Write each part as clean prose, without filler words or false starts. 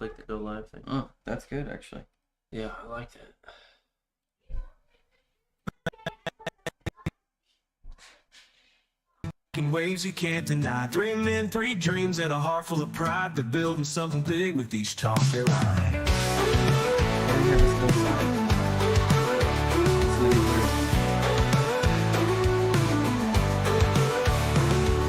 click the go live thing. Oh, that's good actually. Yeah, I like that. Waves you can't deny. Dreaming 3 dreams and a heart full of pride. They're building something big with each talk they ride.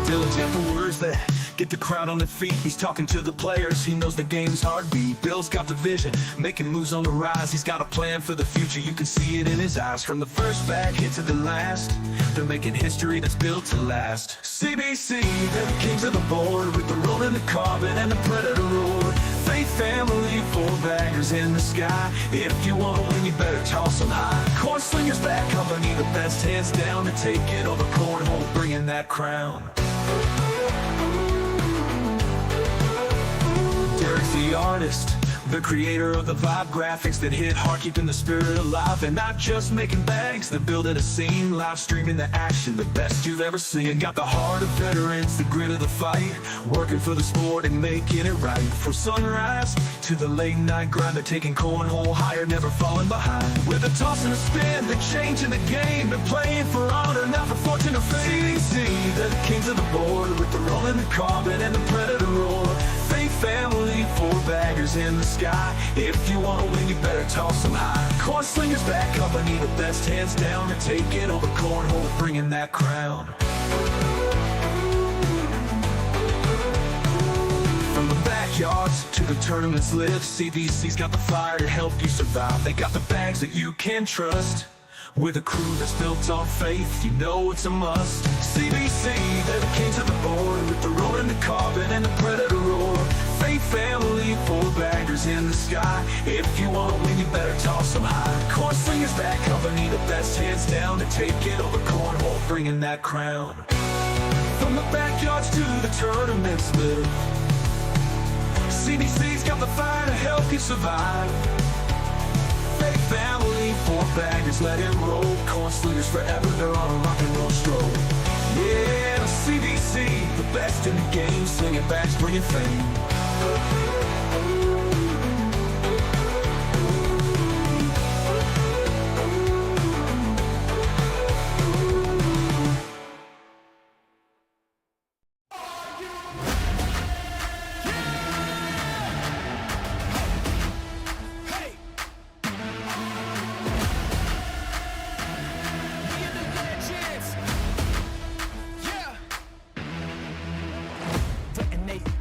Diligent for words that get the crowd on their feet. He's talking to the players, he knows the game's heartbeat. Bill's got the vision, making moves on the rise. He's got a plan for the future, you can see it in his eyes. From the first bag hit to the last, they're making history that's built to last. CBC, they're the kings of the board, with the roll and the carbon and the predator roar. Faith family, 4 baggers in the sky. If you want to win, you better toss them high. Corn slingers back company, the best hands down to take it over Cornhole, bringing that crown. Derek's the artist, the creator of the vibe graphics that hit hard, keeping the spirit alive. And not just making bags, they're building a scene, live streaming the action, the best you've ever seen. Got the heart of veterans, the grit of the fight, working for the sport and making it right. From sunrise to the late night grind, they're taking Cornhole higher, never falling behind. With a toss and a spin, they're changing the game. They're playing for honor, not for fortune or fame. CBC, they're the kings of the board, with the roll and the carbon and the predator roar. Faith family, 4 baggers in the sky. If you want to win, you better toss them high. Corn slingers back company, the best hands down to take it over Cornhole, bringing that crown. From the backyards to the tournaments live, CBC's got the fire to help you survive. They got the bags that you can trust, with a crew that's built on faith, you know it's a must. CBC, they're the kings of the board, with the roll and the carbon and the predator roar. Faith family, 4 baggers in the sky. If you want to win, you better toss them high. Corn slingers back company, the best hands down to take it over Cornhole, bringing that crown. From the backyards to the tournaments live, CBC's got the fire to help you survive. Faith family, 4 baggers, let it roll. Corn slingers forever, they're on a rock and roll stroll. Yeah, the CBC, the best in the game, slinging bags, bringing fame.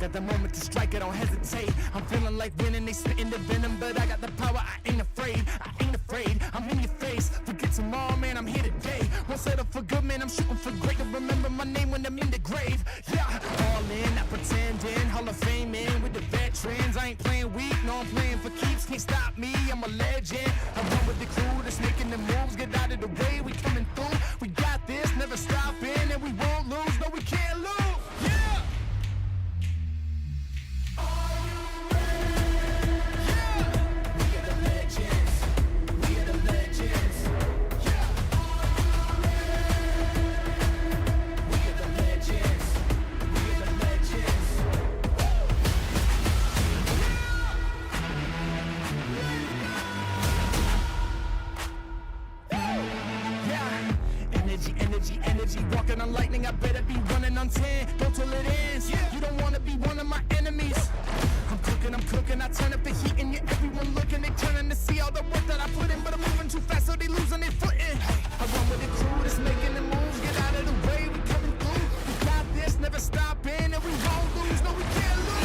Got the moment to strike, I don't hesitate. I'm feeling like winning, they spitting the venom, but I got the power, I ain't afraid. I ain't afraid, I'm in your face. Forget tomorrow, man, I'm here today. Won't settle for good, man, I'm shooting for great. And remember my name when I'm in the grave. Yeah, all in, not pretending. Hall of Fame in with the veterans. I ain't playing weak, no, I'm playing for keeps. Can't stop me, I'm a legend. I run with the crew that's making the moves. Get out of the way, we coming through. We got this, never stopping, and we won't lose. No, we can't lose. Yeah. Energy, walking on lightning, I better be running on 10. Go till it ends, you don't wanna be one of my enemies. I'm cooking, I turn up the heat and you everyone looking. They turning to see all the work that I put in, but I'm moving too fast so they losing their footing. I run with the crew that's making the moves, get out of the way, we coming through. We got this, never stopping, and we won't lose, no we can't lose.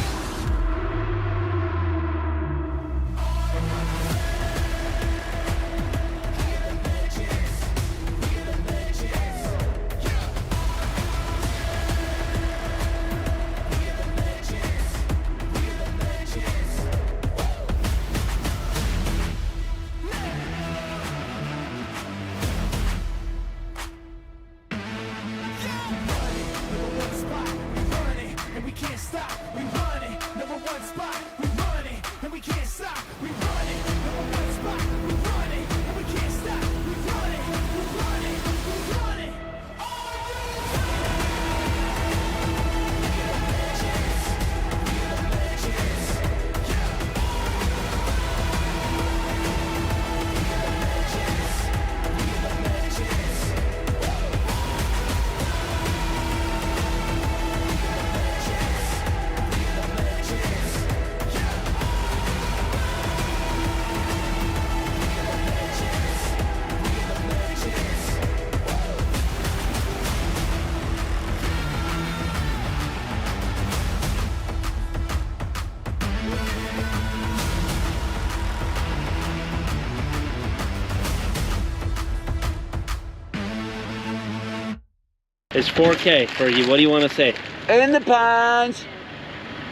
It's 4K for you. What do you want to say? In the pines!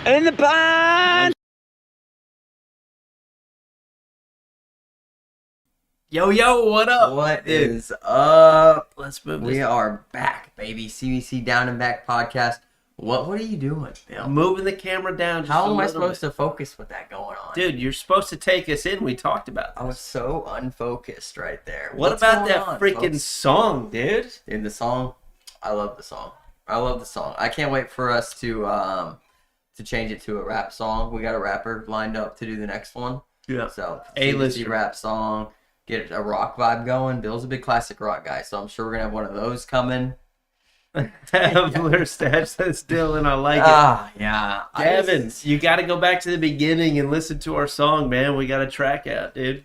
In the pines! Yo, what up? What is up? Let's move We this. are back, baby. CBC Down and Back podcast. What are you doing, Bill? Moving the camera down. Just How a am I little supposed bit. to focus with that going on? Dude, you're supposed to take us in. We talked about this. I was so unfocused right there. What What's about going that on, freaking folks? song, dude? Dude, the song. I love the song. I can't wait for us to change it to a rap song. We got a rapper lined up to do the next one. Yeah. So A-lister. CBC rap song. Get a rock vibe going. Bill's a big classic rock guy, so I'm sure we're gonna have one of those coming. Tabler stash that's Dylan. I like it. Yeah. Gavin, you got to go back to the beginning and listen to our song, man. We got a track out, dude.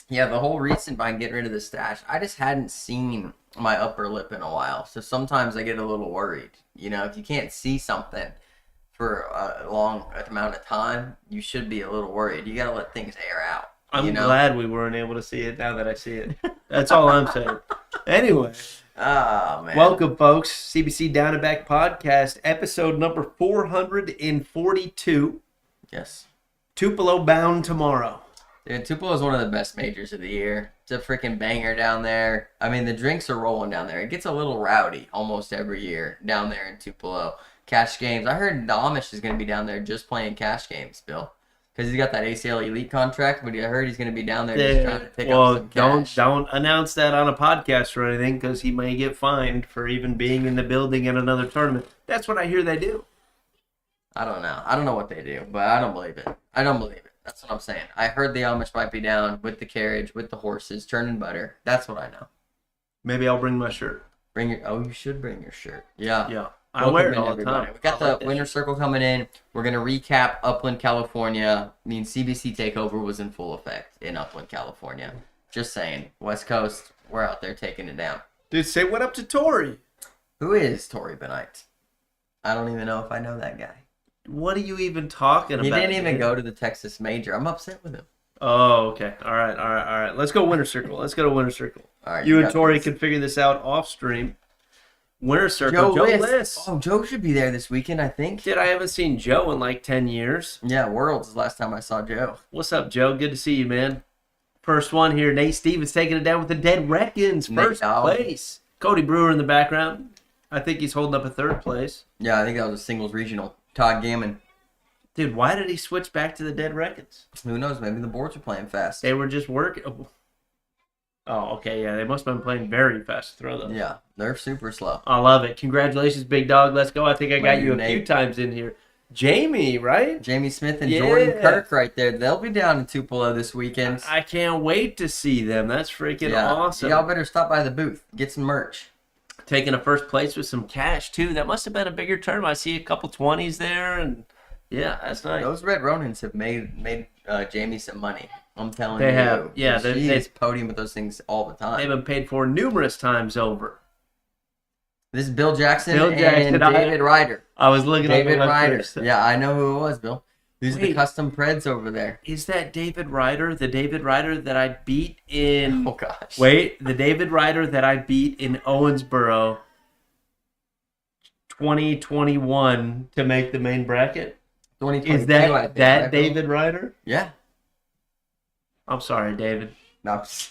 Yeah, the whole reason behind getting rid of the stash, I just hadn't seen my upper lip in a while. So sometimes I get a little worried. You know, if you can't see something for a long amount of time, you should be a little worried. You got to let things air out. I'm you know? glad we weren't able to see it now that I see it. That's all I'm saying. Anyway, Oh, man. welcome, folks. CBC Down and Back podcast, episode number 442. Yes. Tupelo bound tomorrow. Dude, Tupelo is one of the best majors of the year. It's a freaking banger down there. I mean, the drinks are rolling down there. It gets a little rowdy almost every year down there in Tupelo. Cash games. I heard the Amish is going to be down there just playing cash games, Bill. Because he's got that ACL Elite contract, but I heard he's going to be down there just trying to pick up some cash. Don't announce that on a podcast or anything because he may get fined for even being in the building at another tournament. That's what I hear they do. I don't know. I don't know what they do, but I don't believe it. That's what I'm saying. I heard the Amish might be down with the carriage, with the horses, churning butter. That's what I know. Maybe I'll bring my shirt. You should bring your shirt. Yeah. Yeah. I wear it Welcome in, all the time. everybody. We got I like the that winter shit. circle coming in. We're going to recap Upland, California. I mean, CBC takeover was in full effect in Upland, California. Just saying. West Coast, we're out there taking it down. Dude, say what up to Tori. Who is Tori Benight? I don't even know if I know that guy. What are you even talking He about? didn't even dude? go to the Texas Major. I'm upset with him. Oh, okay. All right. Let's go winter circle. All right. You and got Tori this. can figure this out off stream. Winter circle. Joe Joe Liss. Liss. Oh, Joe should be there this weekend, I think. Dude, I haven't seen Joe in like 10 years. Yeah, Worlds is the last time I saw Joe. What's up, Joe? Good to see you, man. First one here. Nate Stevens taking it down with the Dead Reckons. Nate First Dowd. place. Cody Brewer in the background. I think he's holding up a third place. Yeah, I think that was a singles regional. Todd Gammon. Dude, why did he switch back to the Dead Reckons? Who knows? Maybe the boards are playing fast. They were just working. Oh, okay. Yeah, they must have been playing very fast to throw those. Yeah, they're super slow. I love it. Congratulations, big dog. Let's go. I think I got Love you you, a few Nate. times in here. Jamie, right? Jamie Smith and Yeah. Jordan Kirk right there. They'll be down in Tupelo this weekend. I can't wait to see them. That's freaking awesome. Y'all better stop by the booth. Get some merch. Taking a first place with some cash, too. That must have been a bigger tournament. I see a couple 20s there, and yeah, that's nice. Those Red Ronins have made Jamie some money. I'm telling They you. have. Yeah, She's podium with those things all the time. They've been paid for numerous times over. This is Bill Jackson, Bill Jackson, and David Ryder. I was looking at David the Ryder. first. Yeah, I know who it was, Bill. These are the Wait. custom Preds over there. Is that David Ryder? The David Ryder that I beat in... Oh, gosh. Wait, the David Ryder that I beat in Owensboro 2021 to make the main bracket? 2022, Is that I think, that right, Bill? David Ryder? Yeah. I'm sorry, David. That was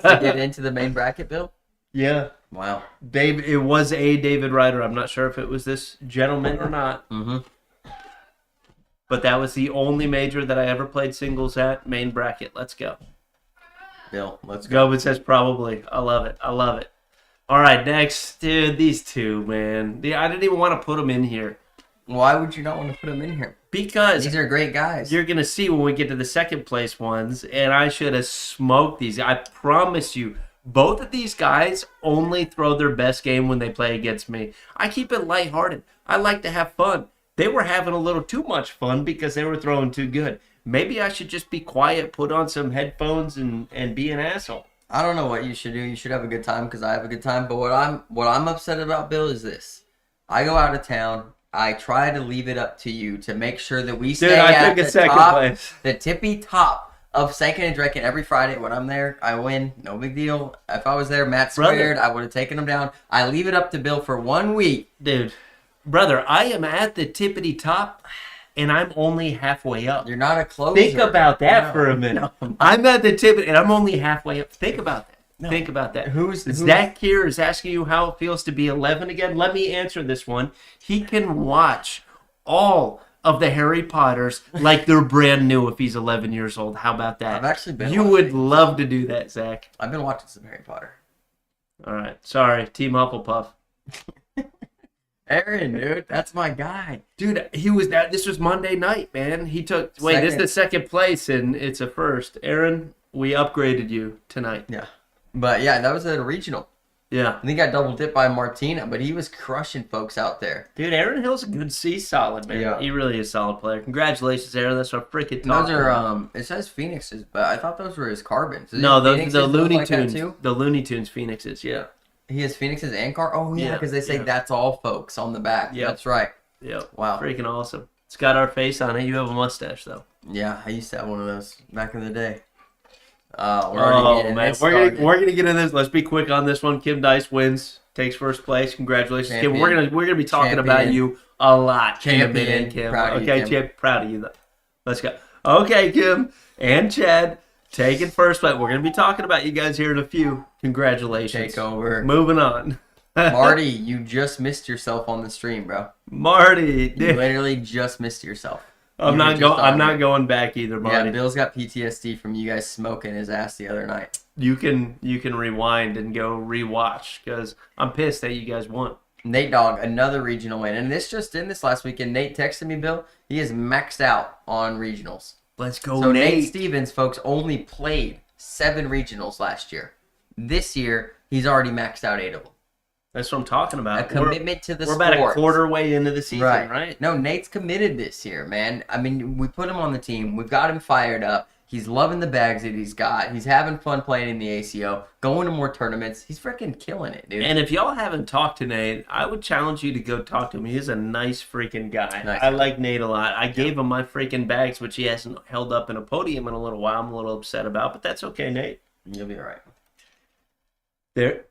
to get into the main bracket, Bill? Yeah. Wow. Dave, it was a David Ryder. I'm not sure if it was this gentleman or not. Mm-hmm. But that was the only major that I ever played singles at, main bracket. Let's go. Bill, let's go. Gobin says probably. I love it. All right, next. Dude, these two, man. I didn't even want to put them in here. Why would you not want to put them in here? Because These are great guys. you're going to see when we get to the second place ones, and I should have smoked these. I promise you, both of these guys only throw their best game when they play against me. I keep it lighthearted. I like to have fun. They were having a little too much fun because they were throwing too good. Maybe I should just be quiet, put on some headphones, and be an asshole. I don't know what you should do. You should have a good time because I have a good time. But what I'm upset about, Bill, is this. I go out of town. I try to leave it up to you to make sure that we stay I at took a the second top, place. the tippy top of Sankin and Drekken every Friday. When I'm there, I win. No big deal. If I was there, Matt Brother. squared, I would have taken him down. I leave it up to Bill for 1 week. Dude, brother, I am at the tippity top, and I'm only halfway up. You're not a closer. Think about that No, for a minute. no. I'm at the tip, and I'm only halfway up. Think about that. Think about that. Zach here is asking you how it feels to be 11 again. Let me answer this one. He can watch all of the Harry Potters like they're brand new if he's 11 years old. How about that? I've actually been You would love to do that, Zach. I've been watching some Harry Potter. All right. Sorry, Team Hufflepuff. Aaron, dude, that's my guy. Dude, this was Monday night, man. He took, this is the second place, and it's a first. Aaron, we upgraded you tonight. Yeah. But yeah, that was at a regional. Yeah. I think got double dipped by Martina, but he was crushing folks out there. Dude, Aaron Hill's a good C solid, man. Yeah. He really is a solid player. Congratulations, Aaron. That's what I'm freaking And those talking are about. it says Phoenixes, but I thought those were his carbons. Is No, it those Phoenixes the that look Looney like that Tunes. too? The Looney Tunes Phoenixes, yeah. He has Phoenixes and car. Oh yeah, Yeah, because they say yeah. that's all folks on the back. Yep. That's right. Yep. Wow. Freaking awesome. It's got our face on it. You have a mustache, though. Yeah, I used to have one of those back in the day. We're already getting man. this We're started. gonna get into this. Let's be quick on this one. Kim Dice wins, takes first place. Congratulations, Kim. Champion. We're gonna be talking Champion. about you a lot. Champion. Kim. Proud of you, Okay, Kim. Chip, proud of you. Though. Let's go. Okay, Kim and Chad taking first place. We're gonna be talking about you guys here in a few. Congratulations. Take over. Moving on. Marty, you just missed yourself on the stream, bro. Marty, You literally just missed yourself. I'm You not were just going. on I'm not here. going back either, Yeah, Marty. Bill's got PTSD from you guys smoking his ass the other night. You can rewind and go rewatch because I'm pissed that you guys won. Nate Dogg, another regional win. And this just in this last weekend, Nate texted me, Bill. He is maxed out on regionals. Let's go, So Nate Nate. Stevens, folks, only played 7 regionals last year. This year, he's already maxed out 8 of them. That's what I'm talking about. A commitment to the We're sport. about a quarter way into the season, right? No, Nate's committed this year, man. I mean, we put him on the team. We've got him fired up. He's loving the bags that he's got. He's having fun playing in the ACO, going to more tournaments. He's freaking killing it, dude. And if y'all haven't talked to Nate, I would challenge you to go talk to him. He's a nice freaking guy. Nice I guy. like Nate a lot. I gave him my freaking bags, which he hasn't held up in a podium in a little while. I'm a little upset about, but that's okay, Nate. You'll be all right. There.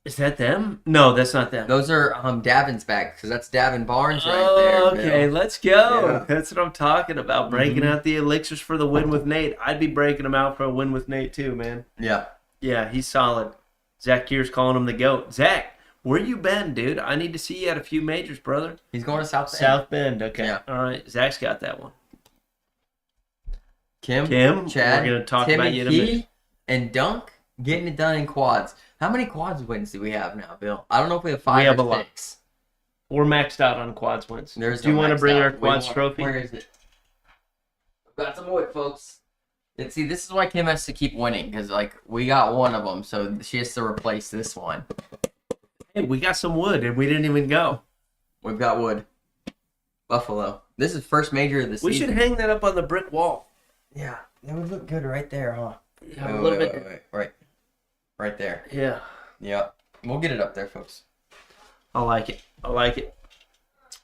Is that them? No, that's not them. Those are Davin's bags, because that's Davin Barnes right there. Okay, Bill. let's go. Yeah. That's what I'm talking about. Breaking out the elixirs for the win with Nate. I'd be breaking them out for a win with Nate too, man. Yeah. Yeah, he's solid. Zach Keir's calling him the GOAT. Zach, where you been, dude? I need to see you at a few majors, brother. He's going to South Bend. South Bend, okay. Yeah. All right, Zach's got that one. Kim, we're Chad, going to talk Timmy about you in a Key, minute. and Dunk getting it done in quads. How many quads wins do we have now, Bill? I don't know if we have 5 We have or a lot. 6. We're maxed out on quads wins. There's Do you no want to maxed bring out. our We quads want- trophy? Where is it? I've got some wood, folks. And see, this is why Kim has to keep winning, because, like, we got one of them, so she has to replace this one. Hey, we got some wood, and we didn't even go. We've got wood. Buffalo. This is first major of the season. We should hang that up on the brick wall. Yeah, that would look good right there, huh? Yeah, a little bit. Wait. Right there. Yeah, Yeah. We'll get it up there, folks. I like it. I like it.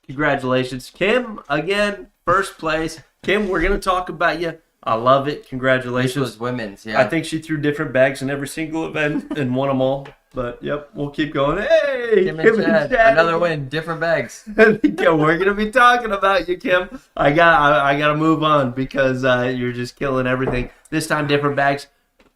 Congratulations, Kim. Again, first place. Kim, we're going to talk about you. I love it. This Congratulations. was women's, yeah. I think she threw different bags in every single event and won them all. But, yep, we'll keep going. Hey, Kim and Chad, another win, different bags. Yeah, we're gonna be talking about you, Kim. I got to move on because you're just killing everything. This time, different bags,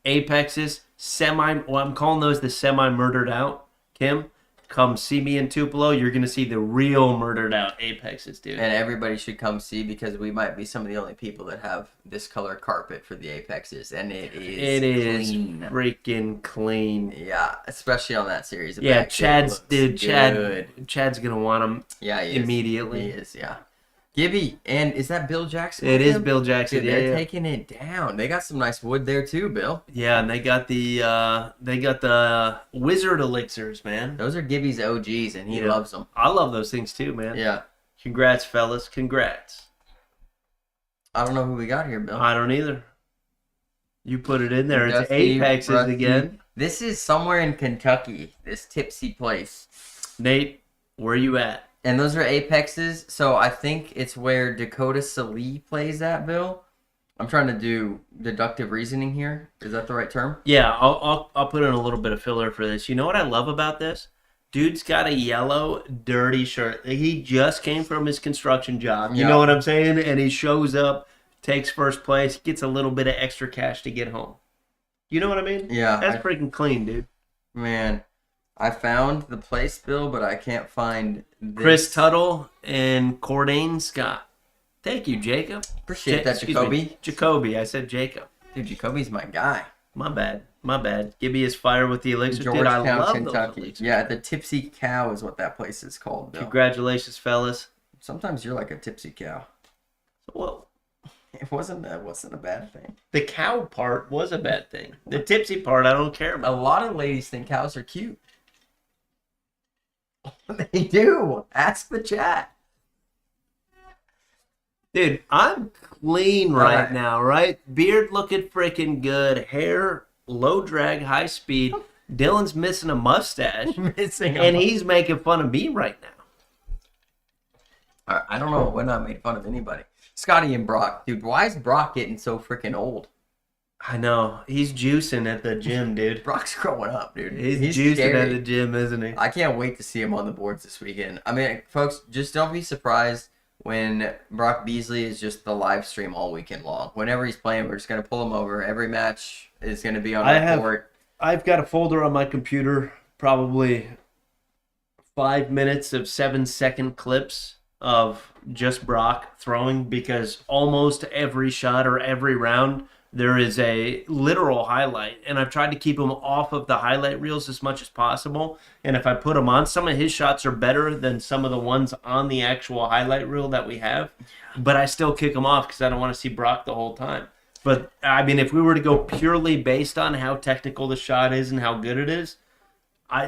apexes, I'm calling those the semi murdered out. Kim, come see me in Tupelo. You're gonna see the real murdered out apexes, dude. And everybody should come see, because we might be some of the only people that have this color carpet for the apexes, and it is It clean. is freaking clean. Yeah, especially on that series. of Yeah, bags, it Chad's looks dude. good. Chad's gonna want them Yeah, he is. immediately. He is, yeah. Gibby, and is that Bill Jackson? It with is him? Bill Jackson. Dude, Yeah, they're yeah. taking it down. They got some nice wood there too, Bill. Yeah, and they got the wizard elixirs, man. Those are Gibby's OGs, and he Yeah. loves them. I love those things too, man. Yeah. Congrats, fellas. Congrats. I don't know who we got here, Bill. I don't either. You put it in there. It's Dusty, apexes Rusty. again. This is somewhere in Kentucky, this tipsy place. Nate, where you at? And those are apexes, so I think it's where Dakota Salee plays at, Bill. I'm trying to do deductive reasoning here. Is that the right term? Yeah, I'll put in a little bit of filler for this. You know what I love about this? Dude's got a yellow, dirty shirt. He just came from his construction job. You know what I'm saying? And he shows up, takes first place, gets a little bit of extra cash to get home. You know what I mean? Yeah. That's freaking clean, dude. Man, I found the place bill, but I can't find this. Chris Tuttle and Cordain Scott. Thank you, Jacob. Appreciate that, Excuse Jacoby. me. Jacoby. I said Jacob. Dude, Jacoby's my guy. My bad. Gibby is fire with the elixir. Dude, I Georgetown, love Kentucky. those elixirs. Yeah, the Tipsy Cow is what that place is called, Bill. Congratulations, fellas. Sometimes you're like a tipsy cow. Well, It wasn't a bad thing. the cow part was a bad thing. The tipsy part, I don't care A about. lot of ladies think cows are cute. They do. Ask the chat. Dude, I'm clean right Alright. now, right? Beard looking freaking good. Hair, low drag, high speed. Dylan's missing a mustache. Missing And he's making fun of me right now. I don't know when I made fun of anybody. Scotty and Brock. Dude, why is Brock getting so freaking old? I know. He's juicing at the gym, dude. Brock's growing up, dude. He's juicing scary. at the gym, isn't he? I can't wait to see him on the boards this weekend. I mean, folks, just don't be surprised when Brock Beasley is just the live stream all weekend long. Whenever he's playing, we're just going to pull him over. Every match is going to be on report. I've got a folder on my computer, probably 5 minutes of 7-second clips of just Brock throwing, because almost every shot or every round there is a literal highlight, and I've tried to keep him off of the highlight reels as much as possible. And if I put him on, some of his shots are better than some of the ones on the actual highlight reel that we have, but I still kick him off because I don't want to see Brock the whole time. But I mean, if we were to go purely based on how technical the shot is and how good it is,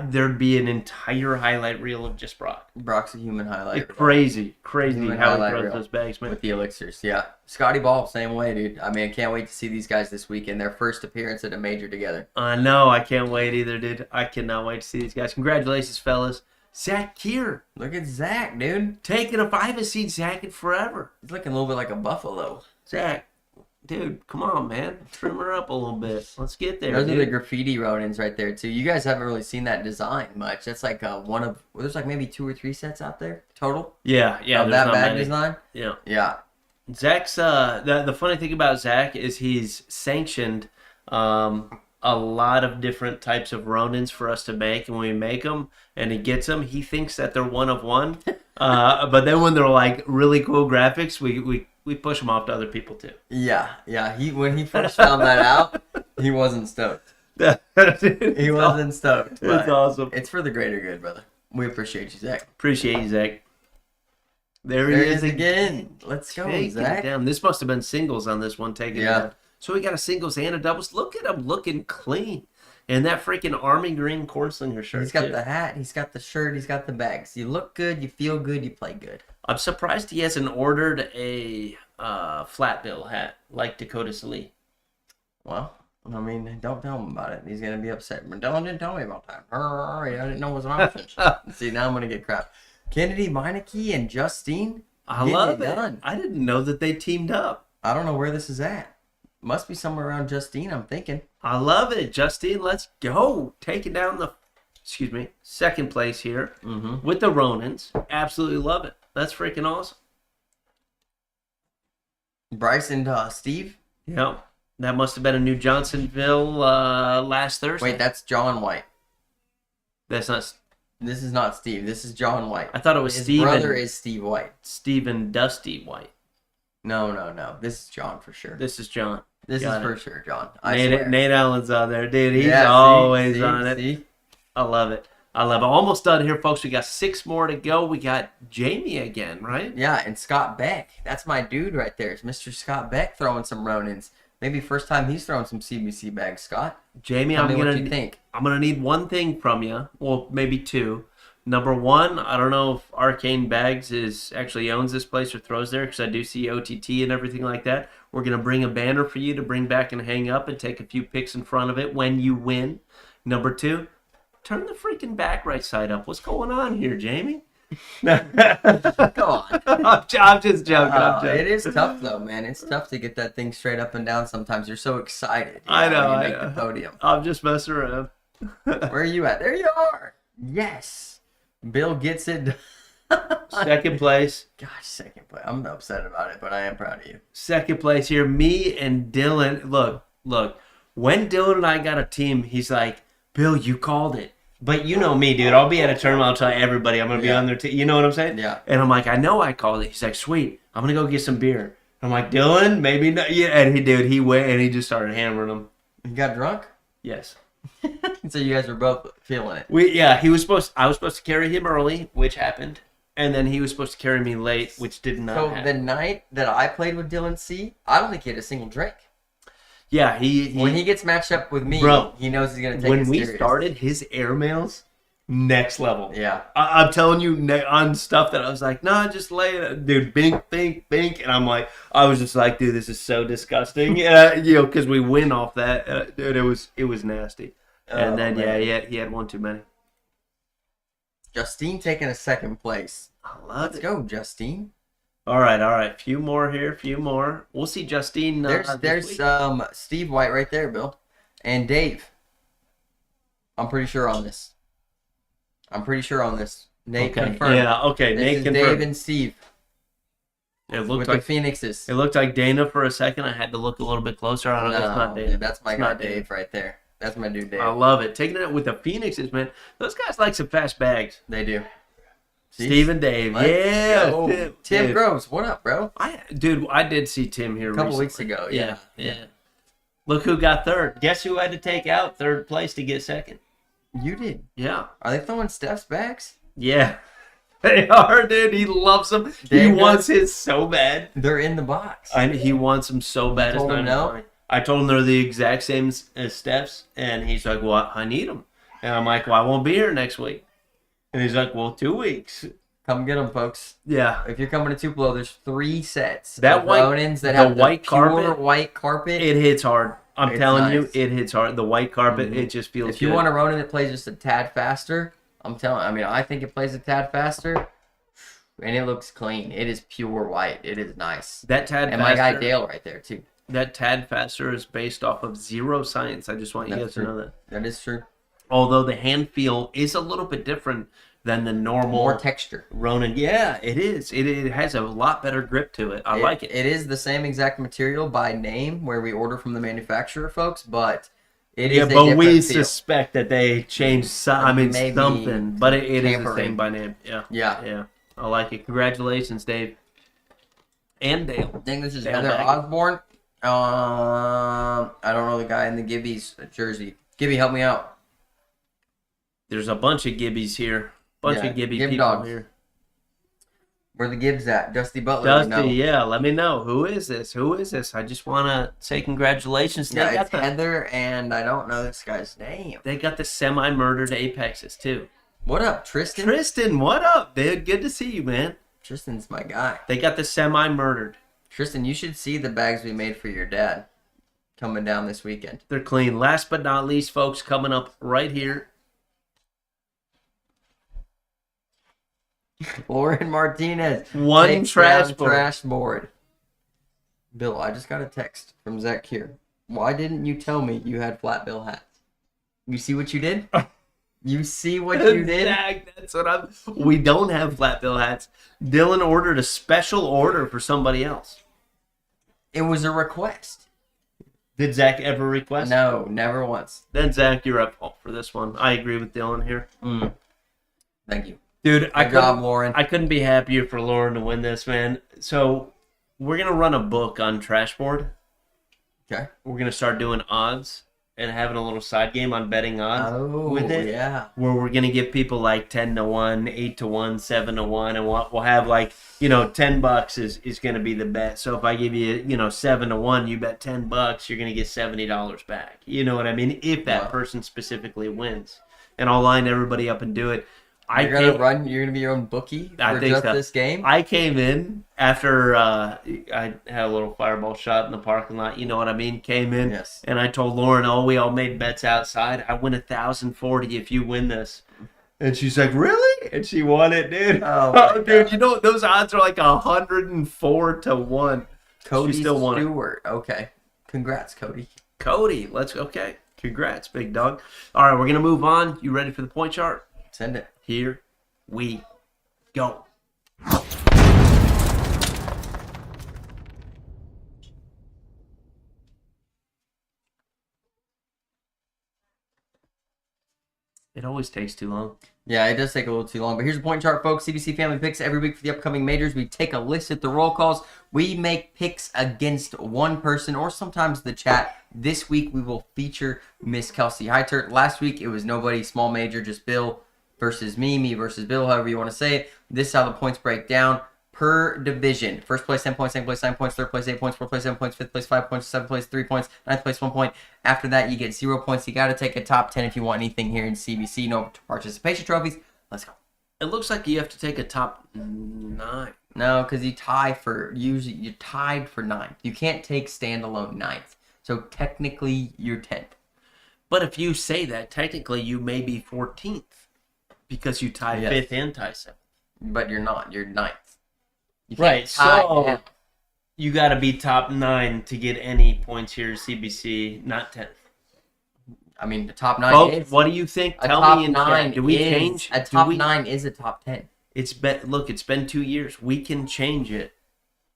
there'd be an entire highlight reel of just Brock. Brock's a human highlight. It's crazy Human how he highlight throws reel those bags, man. with the elixirs. Yeah. Scotty Ball, same way, dude. I mean, I can't wait to see these guys this weekend. Their first appearance at a major together. I know. I can't wait either, dude. I cannot wait to see these guys. Congratulations, fellas. Zach Keir. Look at Zach, dude. I haven't seen Zach in forever. He's looking a little bit like a buffalo. Zach, dude, come on, man. Trim her up a little bit. Let's get there, Those are dude. the graffiti Ronins right there, too. You guys haven't really seen that design much. That's like one of... Well, there's like maybe 2 or 3 sets out there total. Yeah. Of There's that not bag many. design. Yeah. Yeah. Zach's the funny thing about Zach is he's sanctioned a lot of different types of Ronins for us to make, and when we make them and he gets them, he thinks that they're one of one. But then when they're like really cool graphics, we push them off to other people too. Yeah. When he first found that out, he wasn't stoked. He wasn't stoked. It's but awesome. It's for the greater good, brother. We appreciate you, Zach. Appreciate you, Zach. There There he he is is again. Let's go, Taking it Zach. down. This must have been singles on this one. Taking it Yeah. down. So we got a singles and a doubles. Look at him looking clean. And that freaking army green cornslinger shirt. He's got too. the hat, he's got the shirt, he's got the bags. You look good, you feel good, you play good. I'm surprised he hasn't ordered a flat bill hat like Dakota Salee. Well, I mean, don't tell him about it. He's going to be upset. But Dylan didn't tell me about that. I didn't know it was an option. See, now I'm going to get crap. Kennedy, Meineke, and Justine. I getting love it. done. I didn't know that they teamed up. I don't know where this is at. Must be somewhere around Justine, I'm thinking. I love it. Justine, let's go. Taking down the, second place here with the Ronins. Absolutely love it. That's freaking awesome. Bryce and Steve. Yep. That must have been a New Johnsonville last Thursday. Wait, that's John White. That's not. This is not Steve. This is John White. I thought it was His Steve brother and, is Steve White. Stephen Dusty White. No. This is John for sure. This is John. This Got is it. for sure, John. I swear. Nate Allen's on there, dude. He's Yeah, see, always see, on it. see? I love it. Almost done here, folks. We got 6 more to go. We got Jamie again, right? Yeah, and Scott Beck. That's my dude right there. It's Mr. Scott Beck throwing some Ronins. Maybe first time he's throwing some CBC bags, Scott. Jamie, Tell I'm me what you gonna think. I'm gonna need one thing from you. Well, maybe 2. Number 1, I don't know if Arcane Bags actually owns this place or throws there, because I do see OTT and everything like that. We're gonna bring a banner for you to bring back and hang up and take a few pics in front of it when you win. Number 2, turn the freaking back right side up. What's going on here, Jamie? Come on. I'm just joking. I'm joking. It is tough though, man. It's tough to get that thing straight up and down. Sometimes you're so excited. I know. When you I make know. the podium. I'm just messing around. Where are you at? There you are. Yes. Bill gets it. Second place. Gosh, second place. I'm upset about it, but I am proud of you. Second place here. Me and Dylan. Look. When Dylan and I got a team, he's like, Bill, you called it. But you know me, dude. I'll be at a tournament. I'll tell everybody I'm going to be on their team. You know what I'm saying? Yeah. And I'm like, I know I called it. He's like, sweet. I'm going to go get some beer. I'm like, Dylan, maybe not. Yeah. And he went and he just started hammering them. You got drunk? Yes. So you guys were both feeling it. I was supposed to carry him early, which happened. And then he was supposed to carry me late, which did not happen. So the night that I played with Dylan C, I don't think he had a single drink. Yeah, when he gets matched up with me, bro, he knows he's gonna take it when we serious. started, his airmails, next level. Yeah. I'm telling you, on stuff that I was like, nah, just lay it, dude, bink, and I'm like, I was just like, dude, this is so disgusting, because we win off that, dude, it was nasty. And then he had one too many. Justine taking a second place. Let's go, Justine. All right. Few more here. Few more. We'll see Justine. There's Steve White right there, Bill, and Dave. I'm pretty sure on this. Nate confirmed. Yeah. Okay. This Nate is confirmed. Dave and Steve. It looked with like the Phoenixes. It looked like Dana for a second. I had to look a little bit closer. I don't know. That's not Dana. Dude, that's my guy Dave right there. That's my dude Dave. I love it. Taking it with the Phoenixes, man. Those guys like some fast bags. They do. Steve and Dave. Tim Groves, what up, bro? I did see Tim here a couple recently. weeks ago. Yeah. Look who got third. Guess who had to take out third place to get second? You did. Yeah. Are they throwing Steph's bags? Yeah. They are, dude. He loves them. He wants his so bad. They're in the box. He wants them so bad. You told him no? I told him they're the exact same as Steph's, and he's like, well, I need them. And I'm like, well, I won't be here next week. And he's like, well, 2 weeks. Come get them, folks. Yeah. If you're coming to Tupelo, there's 3 sets that of white, Ronins that have white pure white carpet. It hits hard. I'm telling you, nice. it hits hard. The white carpet, it just feels If you want a Ronin that plays just a tad faster, I think it plays a tad faster, and it looks clean. It is pure white. It is nice. That tad and faster, my guy Dale right there, too. That tad faster is based off of zero science. I just want you guys to know that. That is true. Although the hand feel is a little bit different than the normal. More texture. Ronin. Yeah, it is. It has a lot better grip to it. I like it. It is the same exact material by name where we order from the manufacturer, folks, but it is a but we different feel. suspect that they changed Maybe something. But it is the tampering. same by name. Yeah. I like it. Congratulations, Dave. And Dale. I think this is Dale Heather Baggett. Osborne. I don't know the guy in the Gibby's jersey. Gibby, help me out. There's a bunch of Gibbies here. Bunch of Gibby Gib people dogs. here. Where the Gibbs at? Dusty Butler. Dusty, yeah, let me know. Who is this? I just want to say congratulations. Yeah, it's Heather, and I don't know this guy's name. They got the semi-murdered Apexes, too. What up, Tristan? Tristan, what up, dude? Good to see you, man. Tristan's my guy. They got the semi-murdered. Tristan, you should see the bags we made for your dad coming down this weekend. They're clean. Last but not least, folks, coming up right here. Lauren Martinez. One takes trash down board. trash board. Bill, I just got a text from Zach here. Why didn't you tell me you had flat bill hats? You see what you did? You see what you did? Zach, that's what we don't have flat bill hats. Dylan ordered a special order for somebody else. It was a request. Did Zach ever request? No, never once. Then Zach, you're at fault for this one. I agree with Dylan here. Thank you. Dude, Good job, Lauren. I couldn't be happier for Lauren to win this, man. So we're gonna run a book on Trashboard. Okay. We're gonna start doing odds and having a little side game on betting odds with it. Yeah. Where we're gonna give people like 10-1, 8-1, 7-1, and we'll have like $10 is gonna be the bet. So if I give you 7-1, you bet $10, you're gonna get $70 back. You know what I mean? If that person specifically wins, and I'll line everybody up and do it. You're gonna be your own bookie for this game? I came in after I had a little fireball shot in the parking lot. You know what I mean? Came in, and I told Lauren, we all made bets outside. I win 1,040 if you win this. And she's like, really? And she won it, dude. Oh, my dude, God. you know those odds are like 104-1. Cody She still won it. Stewart. Okay. Congrats, Cody. Cody, okay. Congrats, big dog. All right, we're gonna move on. You ready for the point chart? Send it. Here we go. It always takes too long. Yeah, it does take a little too long. But here's the point chart, folks. CBC Family Picks every week for the upcoming majors. We take a list at the roll calls. We make picks against one person or sometimes the chat. This week we will feature Miss Kelsey Heitert. Last week it was nobody, small major, just Bill versus me versus Bill, however you want to say it. This is how the points break down per division. First place 10 points, second place 9 points, third place 8 points, fourth place 7 points, fifth place 5 points, seventh place 3 points, ninth place 1 point. After that you get 0 points. You got to take a top 10 if you want anything here in CBC. No participation trophies. Let's go. It looks like you have to take a top 9. No, because you're tied for 9th. You can't take standalone 9th. So technically you're 10th. But if you say that, technically you may be 14th because you tie Yes. 5th and tie 7th. But you're not. You're 9th. You can't Right, tie so down. you got to be top 9 to get any points here, CBC, not 10th. I mean, the top 9 Folks, is what do you think? a Tell top me in 9 chat. Do we is, change? A Do top we- 9 is a top 10. It's been 2 years. We can change it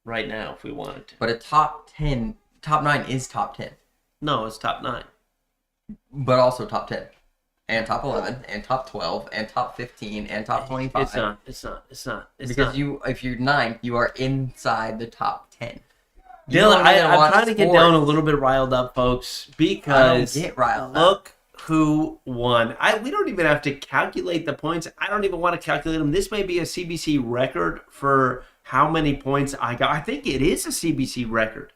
right now if we wanted to. But a top 9 is top 10. No, it's top 9. But also top 10. And top 11, and top 12, and top 15, and top 25. It's not. Because not. if you're 9th, you are inside the top 10. You Dylan, don't even I'm watch trying to get sports. down a little bit riled up, folks, because get riled up. look who won. We don't even have to calculate the points. I don't even want to calculate them. This may be a CBC record for how many points I got. I think it is a CBC record.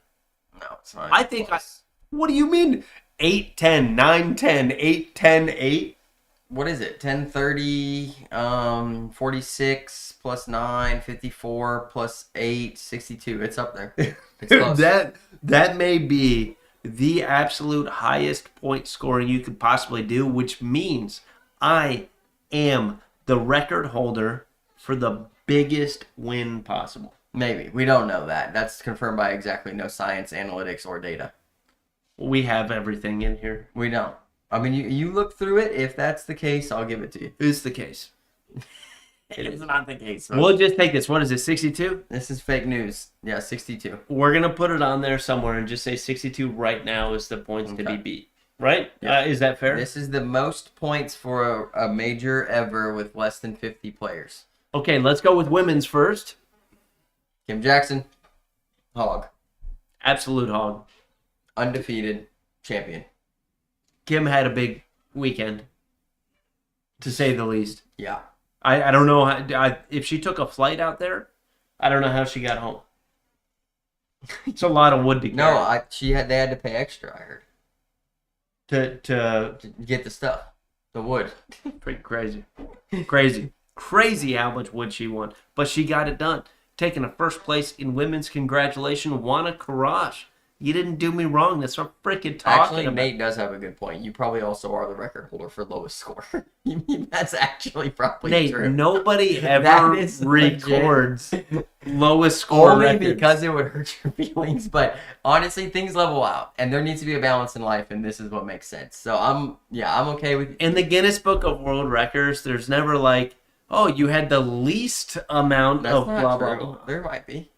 No, it's not. I think what do you mean? 8-10, 9-10, 8-10, 8? What is it? 1030, 46 plus 9, 54 plus 8, 62. It's up there. It's close. that may be the absolute highest point scoring you could possibly do, which means I am the record holder for the biggest win possible. Maybe. We don't know that. That's confirmed by exactly no science, analytics, or data. We have everything in here. We don't. I mean, you look through it. If that's the case, I'll give it to you. It's the case. It is not the case. We'll just take this. What is it, 62? This is fake news. Yeah, 62. We're going to put it on there somewhere and just say 62 right now is the points to be beat. Right? Yeah. Is that fair? This is the most points for a major ever with less than 50 players. Okay, let's go with women's first. Kim Jackson, hog. Absolute hog. Undefeated champion. Kim had a big weekend, to say the least. Yeah. I don't know if she took a flight out there. I don't know how she got home. It's a lot of wood to carry. No, they had to pay extra, I heard. to To get the stuff. The wood. pretty crazy, crazy how much wood she won, but she got it done. Taking a first place in women's. Congratulations, Wana Karash. You didn't do me wrong. That's what I'm freaking talking Actually, about. Nate does have a good point. You probably also are the record holder for lowest score. That's actually probably Nate, true. nobody ever That is records lowest score Only records. because it would hurt your feelings. But honestly, things level out, and there needs to be a balance in life, and this is what makes sense. So I'm okay with. In the Guinness Book of World Records, there's never like, oh, you had the least amount That's of not blah, true. blah, blah. There might be.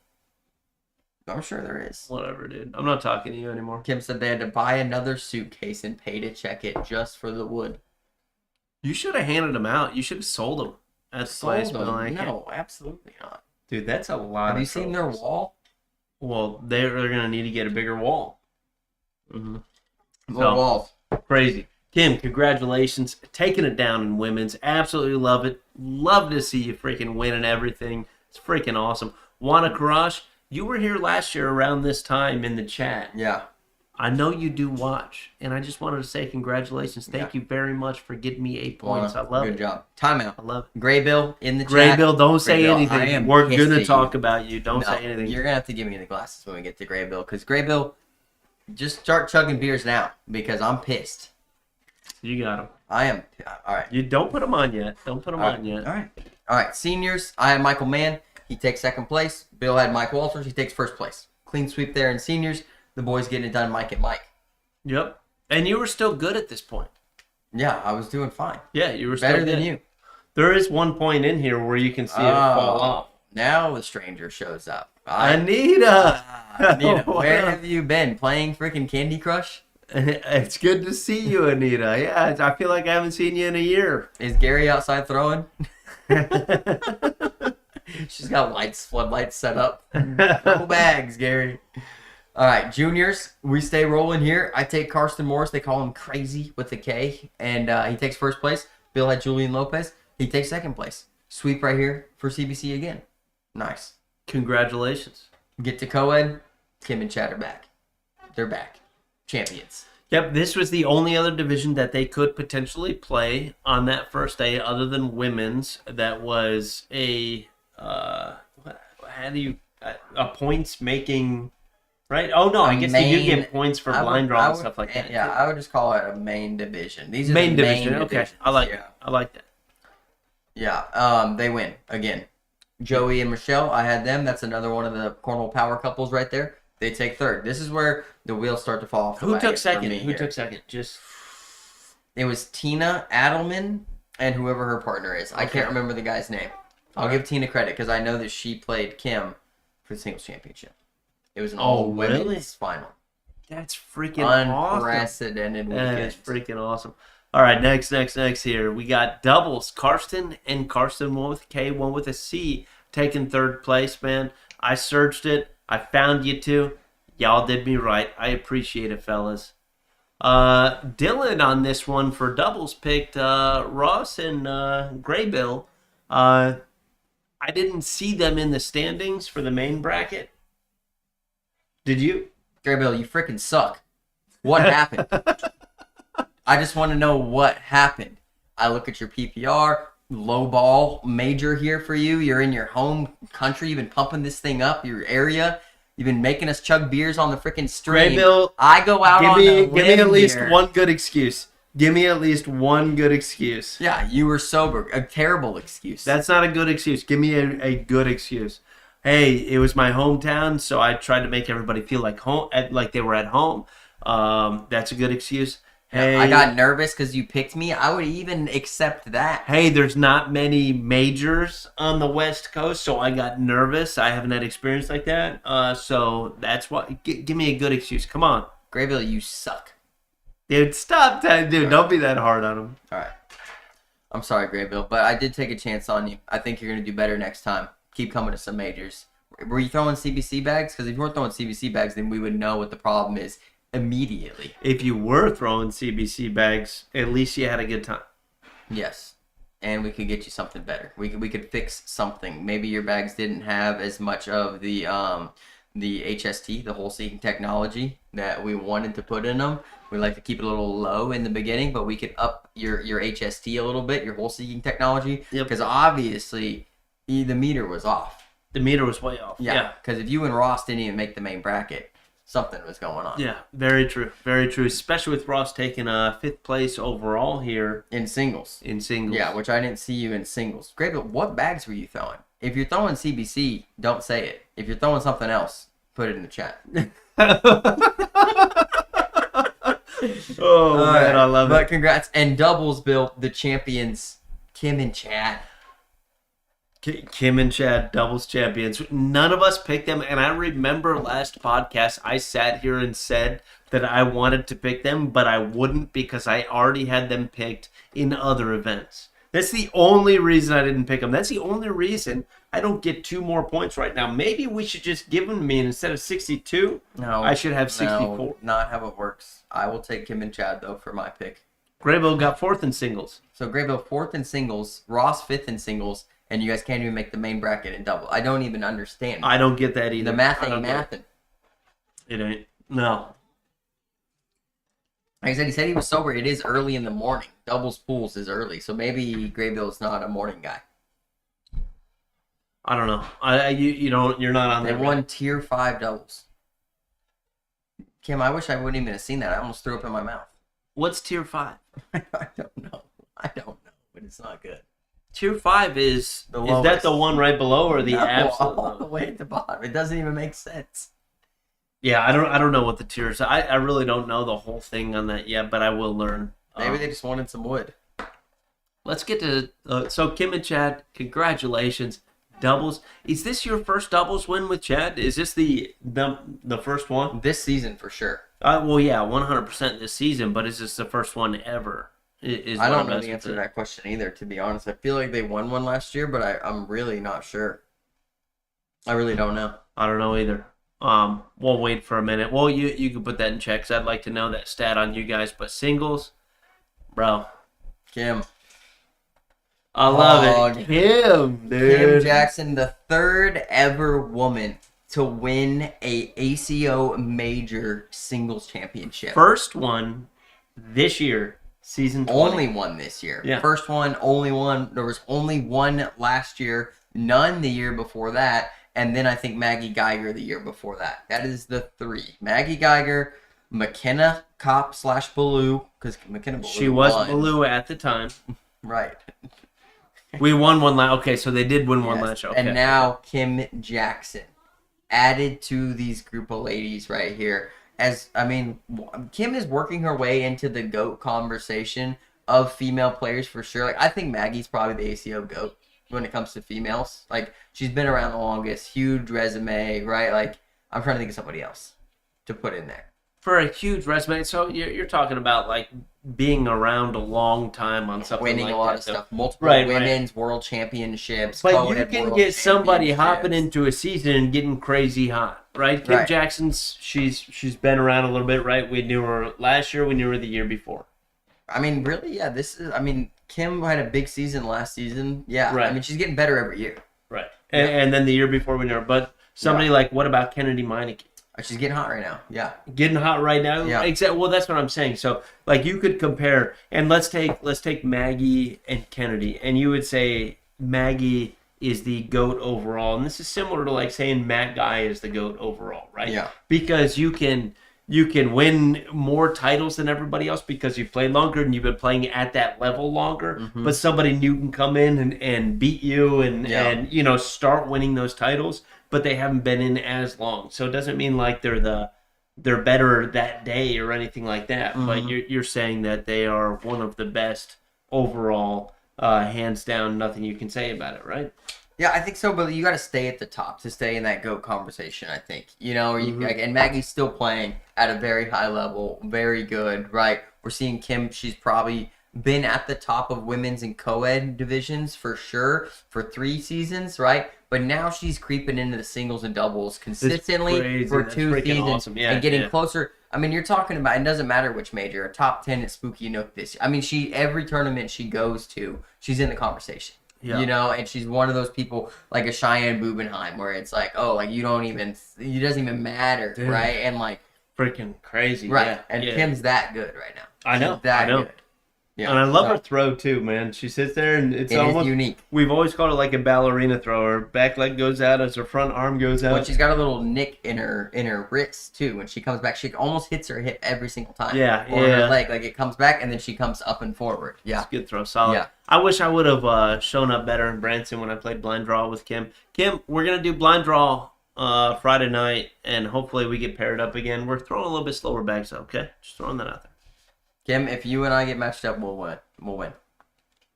I'm sure there is. Whatever, dude. I'm not talking to you anymore. Kim said they had to buy another suitcase and pay to check it just for the wood. You should have handed them out. You should have sold them at the place. Sold but them. like, No, absolutely not. dude, that's a lot. Have of you seen their trophies. wall? Well, they're gonna need to get a bigger wall. More So- walls. Crazy. Kim, congratulations. Taking it down in women's. Absolutely love it. Love to see you freaking win and everything. It's freaking awesome. Wana Karash, you were here last year around this time in the chat. Yeah. I know you do watch, and I just wanted to say congratulations. Thank you very much for getting me 8 points. I love Good it. job. Timeout. I love it. Gray Bill in the Gray chat. Bill, don't say Gray Bill, I anything. am We're pissed going at to you. talk about you. Don't No, say anything. You're going to have to give me the glasses when we get to Gray Bill. Because Gray Bill, just start chugging beers now. Because I'm pissed. You got him. I am. All right. You don't put him on yet. Don't put him on yet. All right. All right. Seniors, I had Michael Mann. He takes second place. Bill had Mike Walters. He takes first place. Clean sweep there in seniors. The boys getting it done, Mike and Mike. Yep. And you were still good at this point. Yeah, I was doing fine. Yeah, you were Better still than good. you. There is one point in here where you can see it fall off. Now the stranger shows up. Anita! Anita, where have you been? Playing freaking Candy Crush? It's good to see you, Anita. Yeah, I feel like I haven't seen you in a year. Is Gary outside throwing? She's got floodlights set up. No bags, Gary. All right, juniors, we stay rolling here. I take Karsten Morris. They call him Crazy with a K, and he takes first place. Bill had Julian Lopez. He takes second place. Sweep right here for CBC again. Nice. Congratulations. Get to co-ed. Kim and Chad are back. They're back. Champions. Yep, this was the only other division that they could potentially play on that first day other than women's. That was a points making, right? Oh, no, I guess they do get points for blind draw and stuff like that. Yeah, I would just call it a main division. These are main the division. main Okay, divisions. I like that. I like that. Yeah, they win again. Joey and Michelle, I had them. That's another one of the Cornhole power couples right there. They take third. This is where the wheels start to fall off. Who took second? Who took second? It was Tina Adelman and whoever her partner is. I can't remember the guy's name. I'll give Tina credit because I know that she played Kim for the singles championship. It was an all-women's final. That's freaking awesome. Unprecedented weekend. That is freaking awesome. All right, next here. We got doubles. Karsten and Karsten, one with a K, one with a C, taking third place, man. I searched it. I found you two. Y'all did me right. I appreciate it, fellas. Dylan on this one for doubles picked Ross and Graybill. I didn't see them in the standings for the main bracket. Did you? Graybill, you freaking suck. What happened? I just want to know what happened. I look at your PPR, low ball major here for you. You're in your home country. You've been pumping this thing up, your area. You've been making us chug beers on the freaking stream. Graybill, I go out on the give me at least one good excuse. Give me at least one good excuse. Yeah, you were sober. A terrible excuse. That's not a good excuse. Give me a good excuse. Hey, it was my hometown, so I tried to make everybody feel like they were at home. That's a good excuse. Hey, I got nervous because you picked me. I would even accept that. Hey, there's not many majors on the West Coast, so I got nervous. I haven't had experience like that. So that's why. Give me a good excuse. Come on. Graybill, you suck. Dude, stop that. Dude, don't be that hard on him. All right. I'm sorry, Graybill, but I did take a chance on you. I think you're going to do better next time. Keep coming to some majors. Were you throwing CBC bags? Because if you weren't throwing CBC bags, then we would know what the problem is immediately. If you were throwing CBC bags, at least you had a good time. Yes. And we could get you something better. We could fix something. Maybe your bags didn't have as much of the HST, the hole seeking technology that we wanted to put in them. We like to keep it a little low in the beginning, but we could up your HST a little bit, your hole seeking technology. Yep. Because obviously the meter was off. The meter was way off. Yeah. Because if you and Ross didn't even make the main bracket, something was going on. Yeah, very true. Very true. Especially with Ross taking 5th place overall here. In singles. Yeah, which I didn't see you in singles. Great, but what bags were you throwing? If you're throwing CBC, don't say it. If you're throwing something else, put it in the chat. Oh, man, I love it. But congrats. And doubles, Bill, the champions, Kim and Chad. Kim and Chad, doubles champions. None of us picked them, and I remember last podcast I sat here and said that I wanted to pick them, but I wouldn't because I already had them picked in other events. That's the only reason I didn't pick them. That's the only reason I don't get 2 more points right now. Maybe we should just give them to me, and instead of 62, I should have 64. No, not how it works. I will take Kim and Chad, though, for my pick. Graybill got 4th in singles. So Graybill 4th in singles, Ross 5th in singles, and you guys can't even make the main bracket in double. I don't even understand. I don't get that either. The math ain't mathin'. It ain't. No. Like I said, he said he was sober. It is early in the morning. Doubles pools is early, so maybe Graybill's not a morning guy. I don't know. You're not on They there. won tier 5 doubles. Kim, I wish I wouldn't even have seen that. I almost threw up in my mouth. What's tier 5? I don't know, but it's not good. Tier 5 is that lowest. the one right below or the No, absolute all the low? way at the bottom. It doesn't even make sense. Yeah, I don't know what the tiers. I really don't know the whole thing on that yet, but I will learn. Maybe they just wanted some wood. Let's get to so Kim and Chad. Congratulations, doubles. Is this your first doubles win with Chad? Is this the first one? This season for sure. Well, yeah, 100% this season. But is this the first one ever? I don't know the answer to that question either, to be honest. I feel like they won one last year, but I'm really not sure. I really don't know. I don't know either. We'll wait for a minute. Well, you can put that in check, 'cause I'd like to know that stat on you guys. But singles, bro. Kim. I love Dog. it. Kim, dude. Kim Jackson, the third ever woman to win a ACO major singles championship. First one this year, season 20. Only one this year. Yeah. First one, only one. There was only one last year, none the year before that, and then I think Maggie Geiger the year before that. That is the three. Maggie Geiger, McKenna Kopp / Ballou, because McKenna Ballou She was won. Blue at the time. Right. We won one last. Okay, so they did win one Yes. last. Okay. And now Kim Jackson added to these group of ladies right here. Kim is working her way into the GOAT conversation of female players for sure. Like, I think Maggie's probably the ACO GOAT when it comes to females. Like, she's been around the longest, huge resume, right? Like, I'm trying to think of somebody else to put in there. For a huge resume, so you're talking about like being around a long time on something Winning like a lot that, of though. stuff. Multiple Right, women's world championships. But you co-ed can world get somebody hopping championships. into a season and getting crazy hot, right? Kim Right. Jackson's she's been around a little bit, right? We knew her last year, we knew her the year before. I mean, really, yeah. Kim had a big season last season. Yeah, Right. I mean, she's getting better every year. Right. And then the year before we knew her. But somebody like, what about Kennedy Meineke? She's getting hot right now. Yeah. Getting hot right now. Yeah. Well, that's what I'm saying. So, like, you could compare, and let's take Maggie and Kennedy, and you would say Maggie is the GOAT overall, and this is similar to like saying Matt Guy is the GOAT overall, right? Yeah. Because you can win more titles than everybody else because you've played longer and you've been playing at that level longer. Mm-hmm. But somebody new can come in and beat you and start winning those titles, but they haven't been in as long. So it doesn't mean like they're better that day or anything like that. Mm-hmm. But you're saying that they are one of the best overall, hands down. Nothing you can say about it, right? Yeah, I think so, but you got to stay at the top to stay in that GOAT conversation, I think. Mm-hmm. And Maggie's still playing at a very high level, very good, right? We're seeing Kim, she's probably been at the top of women's and co-ed divisions for sure for 3 seasons, right? But now she's creeping into the singles and doubles consistently crazy. for That's 2 freaking seasons awesome. Yeah, and getting yeah. closer. I mean, you're talking about, it doesn't matter which major, a top 10 at Spooky Nook this year. I mean, she every tournament she goes to, she's in the conversation. Yeah. You know, and she's one of those people like a Cheyenne Bubenheim where it's like, oh, like it doesn't even matter, Dude. right? And like, Freaking crazy. right. Yeah. And yeah. Kim's that good right now. I know, She's that I know. good. Yeah. And I love So, her throw too, man. She sits there and it's It is almost unique. We've always called it like a ballerina throw. Her back leg goes out as her front arm goes out. But she's got a little nick in her wrist too. When she comes back, she almost hits her hip every single time. Yeah, Or yeah. her leg, like it comes back and then she comes up and forward. Yeah. Good throw, solid. Yeah. I wish I would have shown up better in Branson when I played blind draw with Kim. Kim, we're gonna do blind draw Friday night, and hopefully we get paired up again. We're throwing a little bit slower bags, though, okay? Just throwing that out there. Kim, if you and I get matched up, we'll win. We'll win.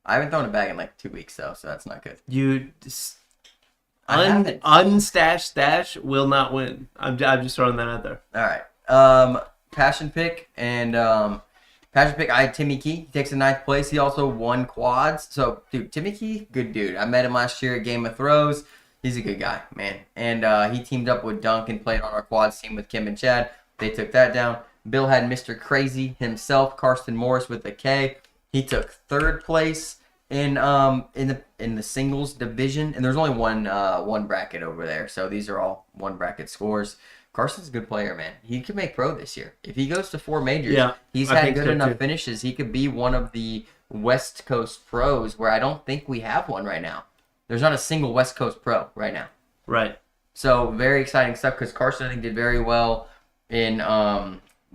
I haven't thrown a bag in like 2 weeks though, so that's not good. You I haven't. unstashed stash will not win. I'm just throwing that out there. All right. Passion pick and passion pick. I had Timmy Key. He takes the 9th place. He also won quads. So, dude, Timmy Key, good dude. I met him last year at Game of Throws. He's a good guy, man. And he teamed up with Dunk and played on our quads team with Kim and Chad. They took that down. Bill had Mr. Crazy himself, Karsten Morris with a K. He took 3rd place in the singles division, and there's only one bracket over there, so these are all one bracket scores. Carson's a good player, man. He could make pro this year if he goes to 4 majors. Yeah, he's I had think good so, enough too. finishes. He could be one of the West Coast pros, where I don't think we have one right now. There's not a single West Coast pro right now. Right. So very exciting stuff because Carson I think did very well in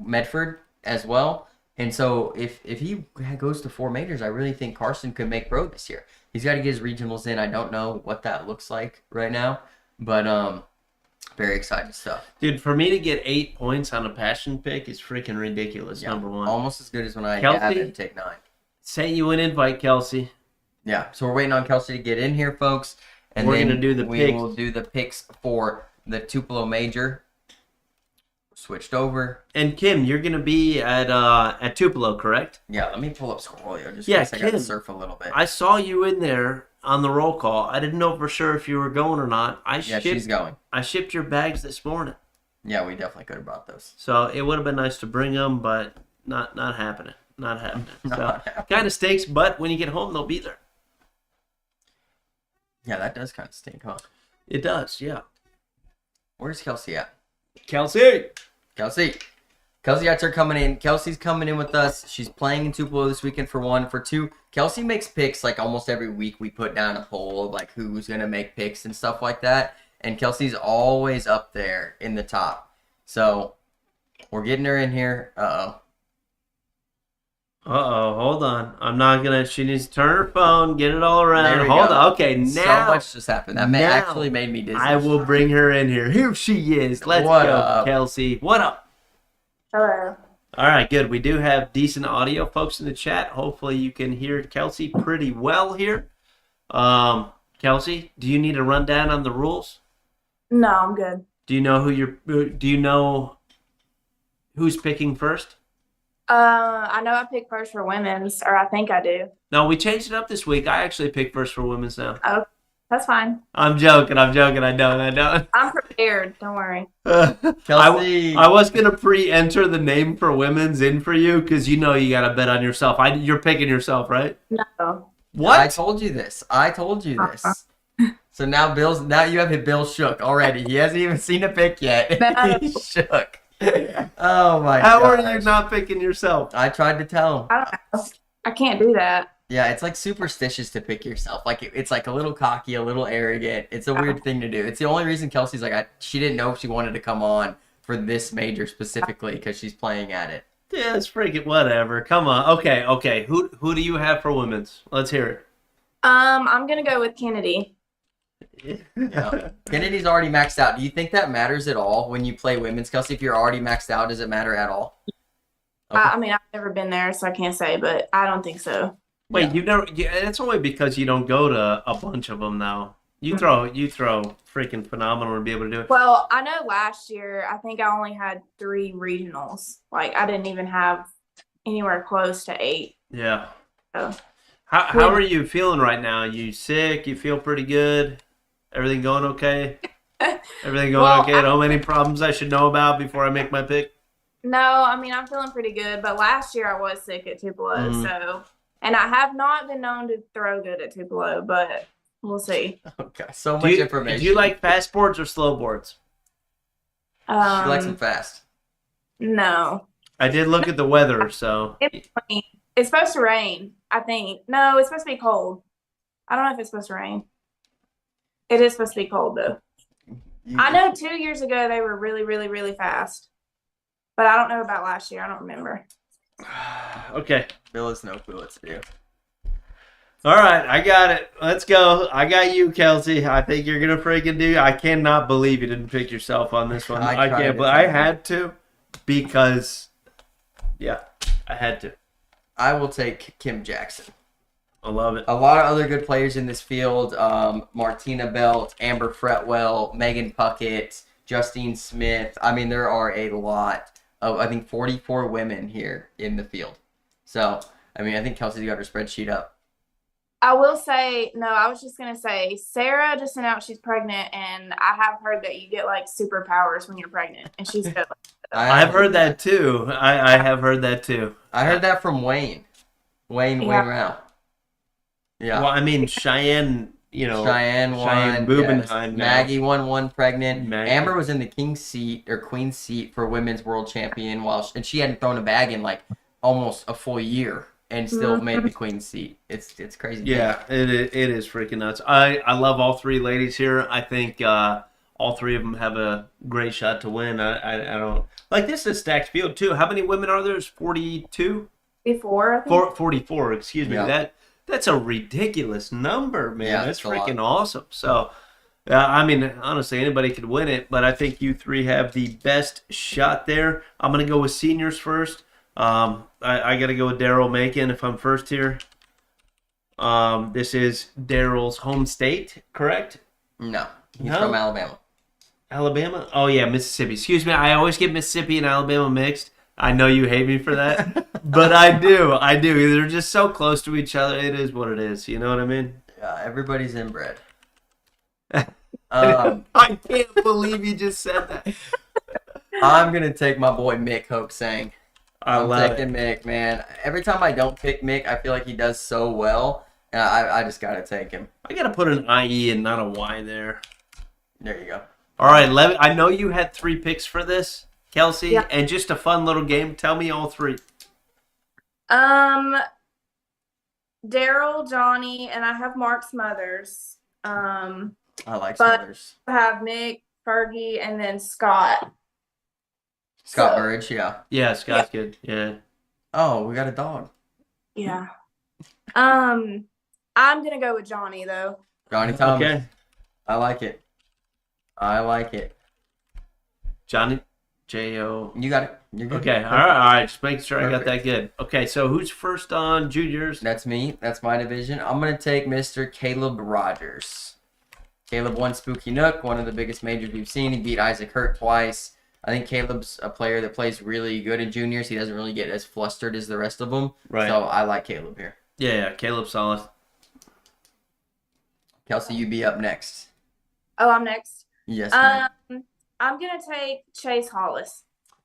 Medford as well. And so if he goes to 4 majors, I really think Carson could make pro this year. He's got to get his regionals in. I don't know what that looks like right now, but very exciting stuff. Dude, for me to get 8 points on a passion pick is freaking ridiculous. Yeah, Number one, almost as good as when I Kelsey? had him take 9. Sent you an invite, Kelsey. Yeah, so we're waiting on Kelsey to get in here, folks, and We're then gonna do the we picks. will do the picks for the Tupelo Major. Switched over. And Kim, you're gonna be at Tupelo, correct? Yeah, let me pull up Scorolio just in Yeah, case I got to Kim. surf a little bit. I saw you in there on the roll call. I didn't know for sure if you were going or not. Yeah, she's going. I shipped your bags this morning, Yeah, we definitely could have brought those. so it would have been nice to bring them, but not happening. Not happening. Not So happening. kind of stinks, but when you get home, they'll be there. Yeah, that does kind of stink, huh? It does, yeah. Where's Kelsey at? Kelsey. Kelsey got her coming in. Kelsey's coming in with us. She's playing in Tupelo this weekend for 1. For 2, Kelsey makes picks like almost every week. We put down a poll of like who's going to make picks and stuff like that. And Kelsey's always up there in the top. So we're getting her in here. Hold on. I'm not gonna. She needs to turn her phone, get it all There around. we Hold go. on. Okay, So now much just happened. That now actually made me dizzy. I will bring her in here. Here she is. Let's What go, up? Kelsey. What up? Hello. All right, good. We do have decent audio, folks, in the chat. Hopefully, you can hear Kelsey pretty well here. Kelsey, do you need a rundown on the rules? No, I'm good. Do you know Do you know who's picking first? I know I picked first for women's, or I think I do. No, we changed it up this week. I actually picked first for women's now. Oh, that's fine. I'm joking. I don't. I'm prepared. Don't worry. Kelsey. I was gonna pre-enter the name for women's in for you because you know you gotta bet on yourself. You're picking yourself, right? No. What? I told you this. So now you have Bill shook already. He hasn't even seen a pick yet. No. He's shook. Oh my god. How are you not picking yourself? I tried to tell him. I don't know. I can't do that. Yeah, it's like superstitious to pick yourself. Like it's like a little cocky, a little arrogant. It's a weird thing to do. It's the only reason Kelsey's like she didn't know if she wanted to come on for this major specifically because she's playing at it. Yeah, it's freaking whatever. Come on. Okay. Who do you have for women's? Let's hear it. I'm gonna go with Kennedy. Yeah. Kennedy's already maxed out. Do you think that matters at all when you play women's, Kelsey? If you're already maxed out, does it matter at all? Okay. I mean, I've never been there, so I can't say, but I don't think so. Wait, Yeah. you never? Yeah, it's only because you don't go to a bunch of them now. You throw freaking phenomenal to be able to do it. Well, I know last year, I think I only had 3 regionals. Like, I didn't even have anywhere close to 8. Yeah. So. How are you feeling right now? You sick? You feel pretty good? Everything going okay? Everything going Well, okay? No any problems I should know about before I make my pick? No, I mean, I'm feeling pretty good, but last year I was sick at Tupelo, so, and I have not been known to throw good at Tupelo, but we'll see. Okay, so much information. Do you like fast boards or slow boards? She likes them fast. No. I did look at the weather, so. It's supposed to rain, I think. No, it's supposed to be cold. I don't know if it's supposed to rain. It is supposed to be cold, though. I know 2 years ago they were really, really, really fast. But I don't know about last year. I don't remember. Okay. Bill has no clue what to do. All right, I got it. Let's go. I got you, Kelsey. I think you're gonna freaking do. I cannot believe you didn't pick yourself on this one. I can't. But I had to because, yeah, I had to. I will take Kim Jackson. I love it. A lot of other good players in this field. Martina Belt, Amber Fretwell, Megan Puckett, Justine Smith. I mean, there are a lot of, I think, 44 women here in the field. So, I mean, I think Kelsey's got her spreadsheet up. I will say, no, I was just going to say, Sarah just announced she's pregnant, and I have heard that you get, like, superpowers when you're pregnant, and she's good. I've heard that, too. I have heard that, too. I heard that from Wayne. Wayne Rao. Yeah. Well, I mean, Cheyenne, Cheyenne won. Cheyenne Bubenheim. Yes. Maggie won pregnant. Maggie. Amber was in the king's seat or queen's seat for women's world champion and she hadn't thrown a bag in like almost a full year and still made the queen's seat. It's crazy. Yeah, it is freaking nuts. I love all 3 ladies here. I think all all three of them have a great shot to win. I don't like this is a stacked field too. How many women are there? There's 42? Before, I think. 44, excuse me. Yeah. That's a ridiculous number, man. Yeah, That's it's a lot. freaking awesome. So, I mean, honestly, anybody could win it, but I think you three have the best shot there. I'm going to go with seniors first. I got to go with Daryl Macon if I'm first here. This is Daryl's home state, correct? No, he's No? from Alabama. Alabama? Oh, yeah, Mississippi. Excuse me. I always get Mississippi and Alabama mixed. I know you hate me for that, but I do. They're just so close to each other. It is what it is. You know what I mean? Yeah, everybody's inbred. I can't believe you just said that. I'm gonna take my boy Mick Hoaxang. I I'm love taking it. Mick, man. Every time I don't pick Mick, I feel like he does so well. And I just gotta take him. I got to put an IE and not a Y there. There you go. All right, I know you had 3 picks for this, Kelsey, Yeah. and just a fun little game. Tell me all 3. Daryl, Johnny, and I have Mark Smothers. I like But- Smothers. I have Mick, Fergie, and then Scott. Scott So- Burridge, yeah. Yeah, Scott's good. Yeah. Oh, we got a dog. Yeah. I'm gonna go with Johnny though. Johnny Thomas. Okay. I like it. Johnny, J-O. You got it. You're good. Okay, all right. Just making sure I got that good. Okay, so who's first on juniors? That's me. That's my division. I'm going to take Mr. Caleb Rogers. Caleb won Spooky Nook, one of the biggest majors we've seen. He beat Isaac Hurt twice. I think Caleb's a player that plays really good in juniors. He doesn't really get as flustered as the rest of them. Right. So I like Caleb here. Yeah, Caleb's solid. Kelsey, you be up next. Oh, I'm next. Yes, ma'am. I'm gonna take Chase Hollis.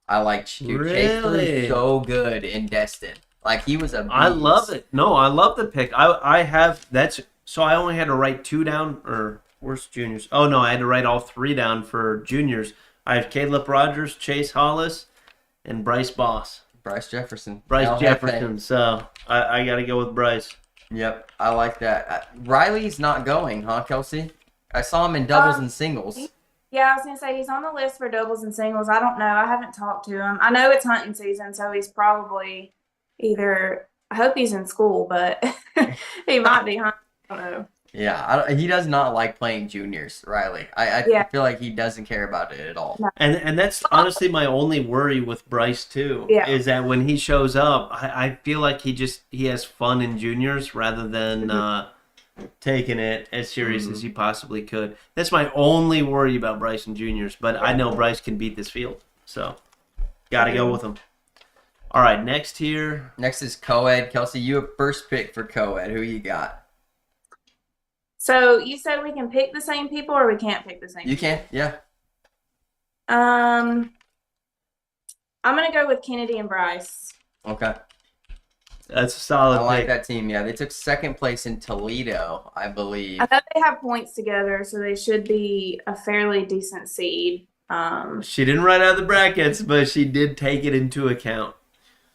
I like dude, Chase Really? was so good in Destin. Like, he was a beast. I love it. No, I love the pick. I have that's so I only had to write 2 down or where's juniors? Oh no, I had to write all 3 down for juniors. I have Caleb Rogers, Chase Hollis, and Bryce Boss. Bryce Jefferson. Bryce LFA. Jefferson. So I got to go with Bryce. Yep, I like that. Riley's not going, huh, Kelsey? I saw him in doubles and singles. Yeah, I was gonna say he's on the list for doubles and singles. I don't know. I haven't talked to him. I know it's hunting season, so he's probably either. I hope he's in school, but he might be hunting. I don't know. Yeah, he does not like playing juniors, Riley. I Yeah. feel like he doesn't care about it at all. And that's honestly my only worry with Bryce too. Yeah. Is that when he shows up, I feel like he has fun in juniors rather than taking it as serious as he possibly could. That's my only worry about Bryce and juniors. But I know Bryce can beat this field, so got to go with him. All right, next here. Next is co-ed. Kelsey, you have first pick for co-ed. Who you got? So you said we can pick the same people, or we can't pick the same. You can, yeah. I'm gonna go with Kennedy and Bryce. Okay. That's a solid I like pick. that team, yeah. They took second place in Toledo, I believe. I know they have points together, so they should be a fairly decent seed. She didn't write out the brackets, but she did take it into account.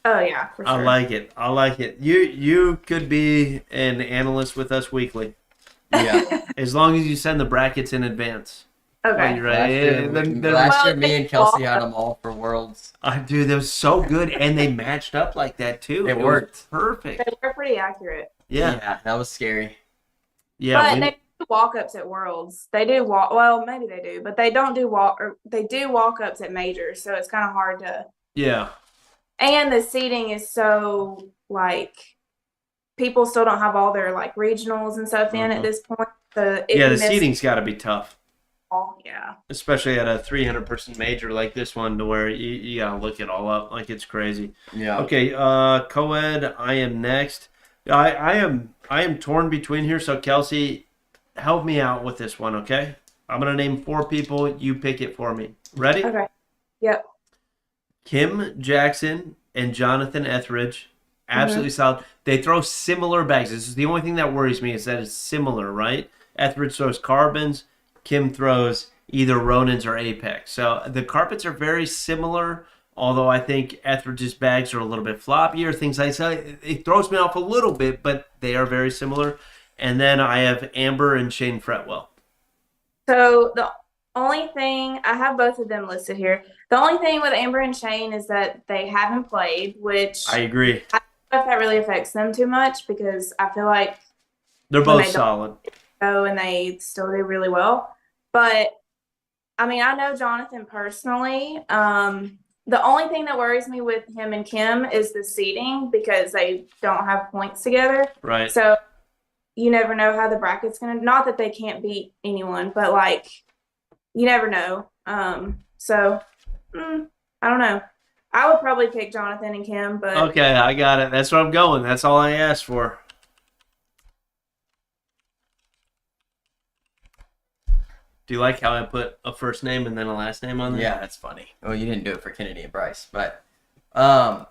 Oh yeah, for sure. I like it. I like it. You could be an analyst with us weekly, Yeah. as long as you send the brackets in advance. Okay. You're right. Last year, Well, me and Kelsey had them all for Worlds. Dude, that was so good, and they matched up like that too. It was worked. perfect. They were pretty accurate. Yeah, That was scary. yeah. But they do walk-ups at Worlds. They do well, maybe they do, but they don't do they do walk-ups at majors, so it's kind of hard to. Yeah. And the seating is so like people still don't have all their like regionals and stuff in at this point. So if Yeah, you the miss seating's got to be tough, all, yeah. especially at a 300-person major like this one, to where you got to look it all up. Like, it's crazy. Yeah. Okay, co-ed, I am next. I am torn between here, so Kelsey, help me out with this one, okay? I'm going to name 4 people. You pick it for me. Ready? Okay. Yep. Kim Jackson and Jonathan Etheridge, absolutely solid. They throw similar bags. This is the only thing that worries me, is that it's similar, right? Etheridge throws carbons. Kim throws either Ronins or Apex. So the carpets are very similar, although I think Etheridge's bags are a little bit floppier, things like that. It throws me off a little bit, but they are very similar. And then I have Amber and Shane Fretwell. So Only thing I have both of them listed here. The only thing with Amber and Shane is that they haven't played, which I agree. I don't know if that really affects them too much because I feel like They're when both they don't solid. go and they still do really well. But I mean, I know Jonathan personally. The only thing that worries me with him and Kim is the seeding because they don't have points together. Right. So you never know how the bracket's gonna. Not that they can't beat anyone, but like you never know. So I don't know. I would probably pick Jonathan and Kim, but Okay, I got it. That's where I'm going. That's all I asked for. Do you like how I put a first name and then a last name on there? Yeah, that's funny. Well, you didn't do it for Kennedy and Bryce, but I'm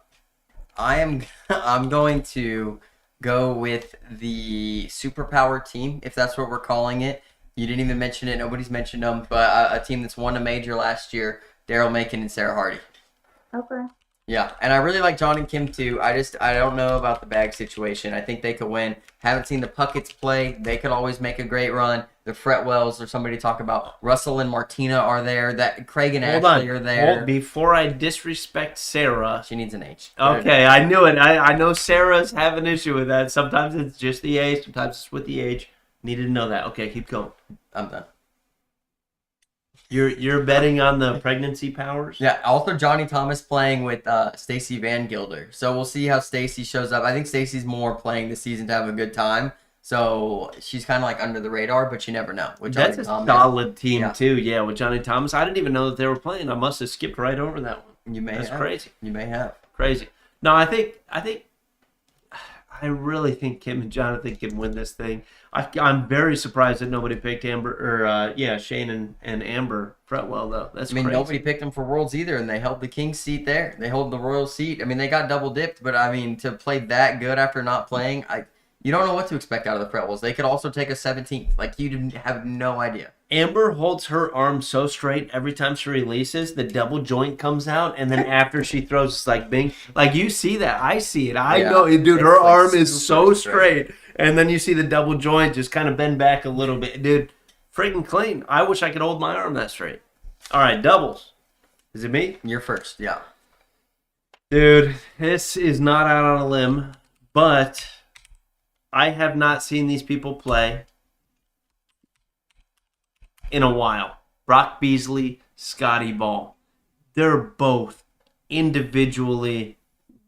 going to go with the superpower team, if that's what we're calling it. You didn't even mention it. Nobody's mentioned them, but a team that's won a major last year, Daryl Macon and Sarah Hardy. okay. Yeah, and I really like John and Kim too. I don't know about the bag situation. I think they could win. Haven't seen the Pucketts play. They could always make a great run. The Fretwells or somebody to talk about. Russell and Martina are there. That Craig and Hold Ashley on. are there. Before I disrespect Sarah. She needs an H. Okay, I knew it. I know Sarah's have an issue with that. Sometimes it's just the A, sometimes it's with the H. Needed to know that. Okay, keep going. I'm done. You're betting on the pregnancy powers? Yeah, also Johnny Thomas playing with Stacy Van Gilder. So we'll see how Stacy shows up. I think Stacy's more playing this season to have a good time. So she's kind of like under the radar, but you never know. With Johnny That's a Thomas. solid team, Yeah. too. Yeah, with Johnny Thomas. I didn't even know that they were playing. I must have skipped right over that one. You may That's have. crazy. You may have. Crazy. No, I really think Kim and Jonathan can win this thing. I'm very surprised that nobody picked Amber or Shane and Amber Fretwell though. That's I mean, crazy. nobody picked them for Worlds either, and they held the King's seat there. They hold the Royal seat. I mean, they got double dipped, but I mean, to play that good after not playing, you don't know what to expect out of the Fretwells. They could also take a 17th. Like, you didn't have no idea. Amber holds her arm so straight every time she releases, the double joint comes out, and then after she throws, it's like bing. Like, you see that. I see it. I Yeah. know it, dude. It's Her like arm is so super straight. And then you see the double joint just kind of bend back a little bit. Dude, freaking clean. I wish I could hold my arm that straight. All right, doubles. Is it me? You're first, yeah. Dude, this is not out on a limb, but I have not seen these people play in a while. Brock Beasley, Scotty Ball. They're both individually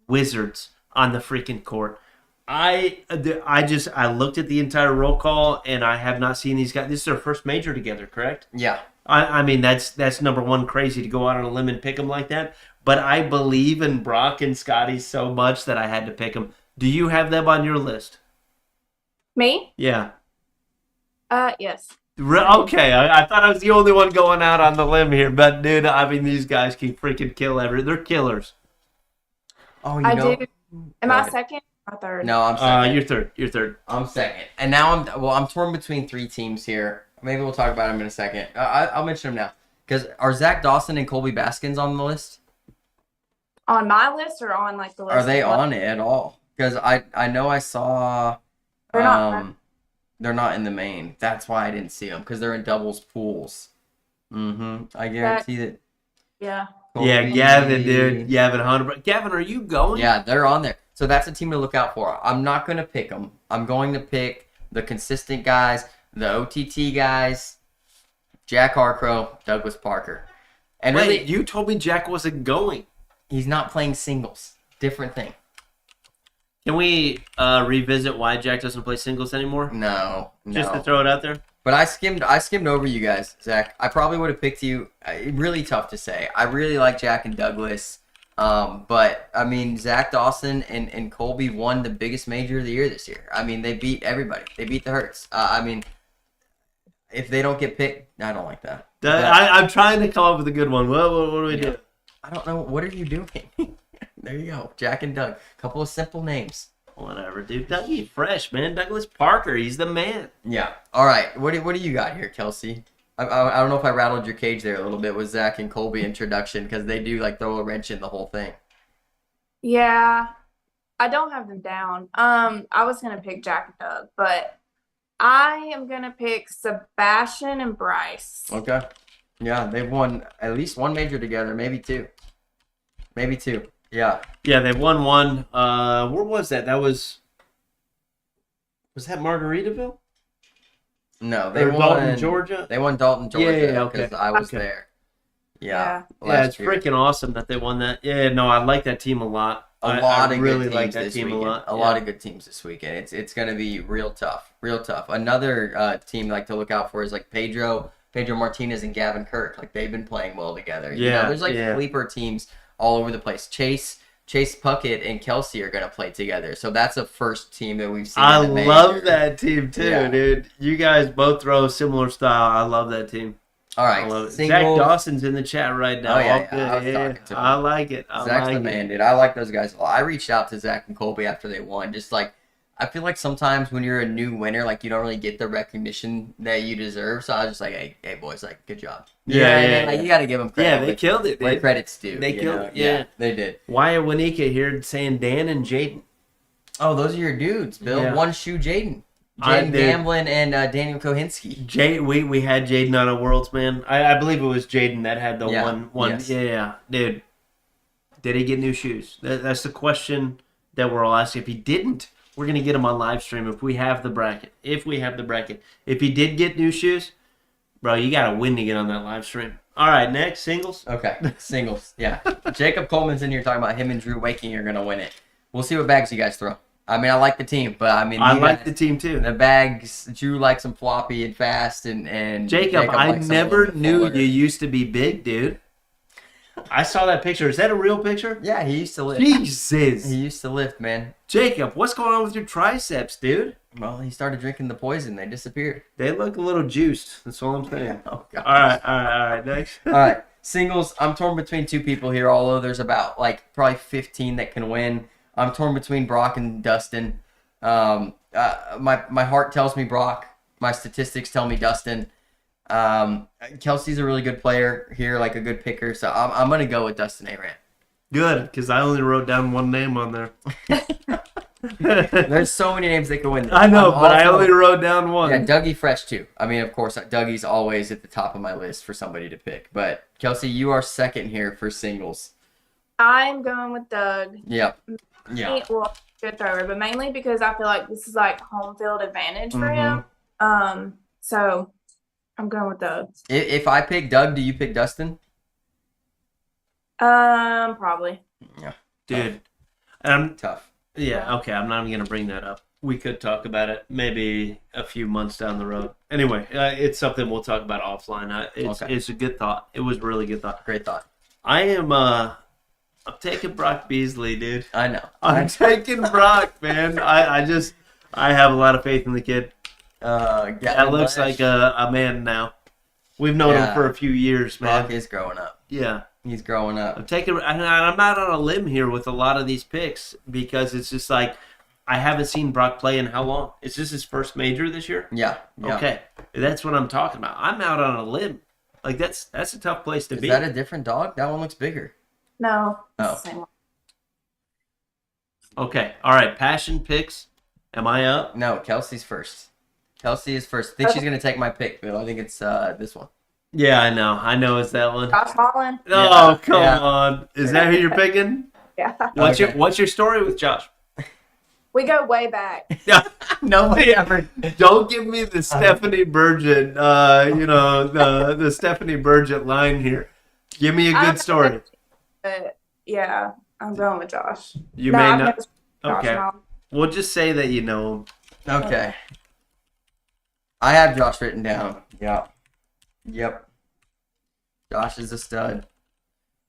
wizards on the freaking court. I looked at the entire roll call and I have not seen these guys. This is their first major together, correct? Yeah. I mean, that's number one, crazy to go out on a limb and pick them like that. But I believe in Brock and Scotty so much that I had to pick them. Do you have them on your list? Me? Yeah. Yes. Okay, I thought I was the only one going out on the limb here. But, dude, I mean, these guys can freaking kill everything. They're killers. Oh, you I know. do. Am I second or third? No, I'm second. You're third. You're third. I'm second. And now I'm torn between three teams here. Maybe we'll talk about them in a second. I'll mention them now. Because are Zach Dawson and Colby Baskins on the list? On my list or on like the list? Are they of what? on it at all? Because I know I saw They're not. they're not in the main. That's why I didn't see them, because they're in doubles pools. I guarantee that. Yeah. Yeah, Colby- Gavin, dude. Gavin Hunter. Gavin, are you going? Yeah, they're on there. So that's a team to look out for. I'm not going to pick them. I'm going to pick the consistent guys, the OTT guys, Jack Harcrow, Douglas Parker. And Wait, really, you told me Jack wasn't going. he's not playing singles. Different thing. Can we revisit why Jack doesn't play singles anymore? No. Just to throw it out there? But I skimmed over you guys, Zach. I probably would have picked you. Really tough to say. I really like Jack and Douglas. But, I mean, Zach Dawson and Colby won the biggest major of the year this year. I mean, they beat everybody. They beat the Hurts. I mean, if they don't get picked, I don't like that. I'm trying to come up with a good one. What do we do? I don't know. What are you doing? There you go. Jack and Doug. Couple of simple names. Whatever, dude. Dougie fresh, man. Douglas Parker, he's the man. Yeah. All right. What do you got here, Kelsey? I don't know if I rattled your cage there a little bit with Zach and Colby introduction, because they do like throw a wrench in the whole thing. Yeah. I don't have them down. I was gonna pick Jack and Doug, but I am gonna pick Sebastian and Bryce. Okay. Yeah, they've won at least one major together, maybe two. Maybe two. Yeah. Yeah, they've won one. Where was that? Was that Margaritaville? No, they Or won Dalton, Georgia? They won Dalton, Georgia. Yeah, okay. Because I was Okay. there. Yeah. Yeah, it's last year. freaking awesome that they won that. Yeah, no, I like that team a lot. A lot I of really good like teams that this team weekend. a lot. A lot of good teams this weekend. It's going to be real tough. Real tough. Another team like to look out for is like Pedro Martinez and Gavin Kirk. Like they've been playing well together. You know, there's like sleeper teams all over the place. Chase Puckett and Kelsey are going to play together. So that's a first team that we've seen. I in the major. love that team too, Yeah. dude. You guys both throw a similar style. I love that team. All I right. love it. Zach Singles. Dawson's in the chat right now. Oh, yeah, All yeah, good. I was talking to him. I like it. I Zach's like the it. man, dude. I like those guys a lot. I reached out to Zach and Colby after they won. Just like, I feel like sometimes when you're a new winner, like you don't really get the recognition that you deserve. So I was just like, hey boys, like good job. You know what I mean? Like, you got to give them credit. Yeah, they killed it, Where dude. credit's due. They you killed know? it, yeah. They did. Wyatt Wanika here saying Dan and Jaden. Oh, those are your dudes, Bill. Yeah. One shoe Jaden. I Jaden did. Gamblin and Daniel Kohinski. We had Jaden on a Worlds, man. I believe it was Jaden that had the Yeah, one. yes. Yeah, dude. Did he get new shoes? That's the question that we're all asking. If he didn't, we're gonna get him on live stream if we have the bracket. If he did get new shoes, bro, you gotta win to get on that live stream. All right, next singles. Okay, singles. Yeah. Jacob Coleman's in here talking about him and Drew Waking are going to win it. We'll see what bags you guys throw. I mean, I like the team, but I mean, I you like guys- the team too. The bags, Drew likes them floppy and fast, and Jacob, I likes them a never little bit knew fuller. you used to be big, dude. I saw that picture. Is that a real picture? Yeah, he used to lift. Jesus. He used to lift, man. Jacob, what's going on with your triceps, dude? Well, he started drinking the poison. They disappeared. They look a little juiced. That's all I'm saying. Oh, God. All right. Next. All right, singles. I'm torn between two people here, although there's about like probably 15 that can win. I'm torn between Brock and Dustin. My heart tells me Brock. My statistics tell me Dustin. Kelsey's a really good player here, like a good picker. So I'm gonna go with Dustin Aran. Good, because I only wrote down one name on there. There's so many names that can win. I know, I'm but I also- only wrote down one. Yeah, Dougie Fresh too. I mean, of course, Dougie's always at the top of my list for somebody to pick. But Kelsey, you are second here for singles. I'm going with Doug. Yep. Yeah. Well, good thrower, but mainly because I feel like this is like home field advantage for Mm-hmm. him. So I'm going with Doug. If I pick Doug, do you pick Dustin? Probably. Yeah. Dude. Tough. Yeah, okay, I'm not even going to bring that up. We could talk about it maybe a few months down the road. Anyway, it's something we'll talk about offline. It's a good thought. It was a really good thought. Great thought. I'm taking Brock Beasley, dude. I know. I'm taking Brock, man. I have a lot of faith in the kid. That looks like a man now. We've known him for a few years, man. Brock is growing up. Yeah. He's growing up. I'm not on a limb here with a lot of these picks because it's just like I haven't seen Brock play in how long? Is this his first major this year? Yeah. Okay, that's what I'm talking about. I'm out on a limb. Like that's a tough place to Is be. that a different dog? That one looks bigger. No. Oh. It's the same one. Okay, all right. Passion picks. Am I up? No, Kelsey's first. Kelsey is first. I think she's going to take my pick, Bill. I think it's this one. Yeah, I know. I know it's that one. Josh Holland. Oh, come Yeah. on. Is that who you're picking? Yeah. What's your story with Josh? We go way back. Nobody ever. Don't give me the Stephanie Burgett, the Stephanie Burgett line here. Give me a good story. But yeah, I'm going with Josh. You No, may I've not. never seen Josh Okay. Holland. We'll just say that you know him. Okay. I have Josh written down. Yeah. Yep. Josh is a stud.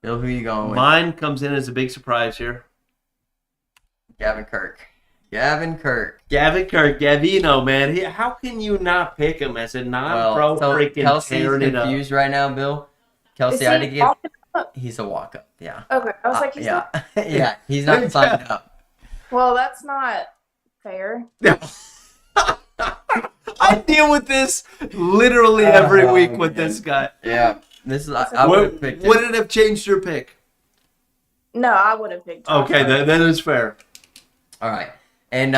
Bill, who you going with? Mine comes in as a big surprise here. Gavin Kirk. Gavin Kirk. Gavin Kirk, Gavino, man. How can you not pick him as a non-pro freaking Kelsey's tearing it up? confused right now, Bill. Kelsey, Is I had he to give. walking up? He's a walk-up. Yeah. Okay, I was like, he's yeah. not. Yeah. He's not signed up. Well, that's not fair. I deal with this literally every week with this guy. Yeah. This is. I would have picked Would him. it have changed your pick? No, I would have picked Josh. Okay, that is fair. All right. And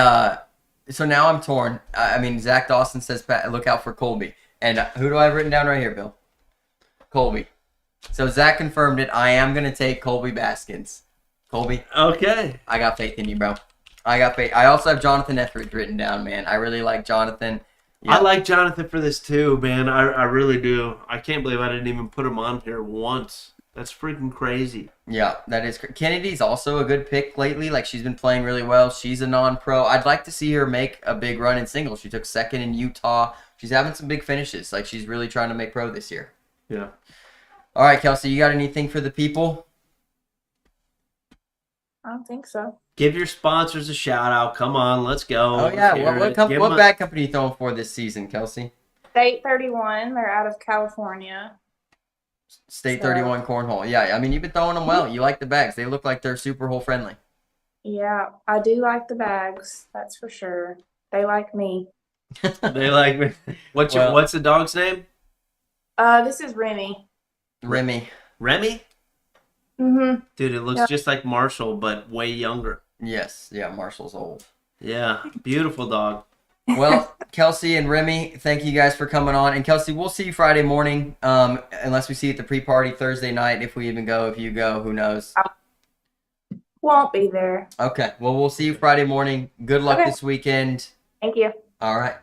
so now I'm torn. I mean, Zach Dawson says look out for Colby. And who do I have written down right here, Bill? Colby. So Zach confirmed it. I am going to take Colby Baskins. Colby, Okay. I got faith in you, bro. I got faith. I also have Jonathan Etheridge written down, man. I really like Jonathan. I like Jonathan for this too, man. I really do. I can't believe I didn't even put him on here once. That's freaking crazy. Yeah, that is. Kennedy's also a good pick lately. Like, she's been playing really well. She's a non-pro. I'd like to see her make a big run in singles. She took second in Utah. She's having some big finishes. Like, she's really trying to make pro this year. Yeah. All right, Kelsey, you got anything for the people? I don't think so. Give your sponsors a shout out. Come on, let's go. Oh, yeah. What bag company are you throwing for this season, Kelsey? State 31. They're out of California. State 31 Cornhole. Yeah, I mean, you've been throwing them well. You like the bags. They look like they're super hole friendly. Yeah, I do like the bags. That's for sure. They like me. They like me. What's the dog's name? This is Remy. Remy. Remy? Mm-hmm. Dude, it looks just like Marshall, but way younger. Yes. Yeah, Marshall's old. Yeah, beautiful dog. Well, Kelsey and Remy, thank you guys for coming on. And Kelsey, we'll see you Friday morning, unless we see you at the pre-party Thursday night. If we even go, if you go, who knows? Won't be there. Okay. Well, we'll see you Friday morning. Good luck this weekend. Thank you. All right.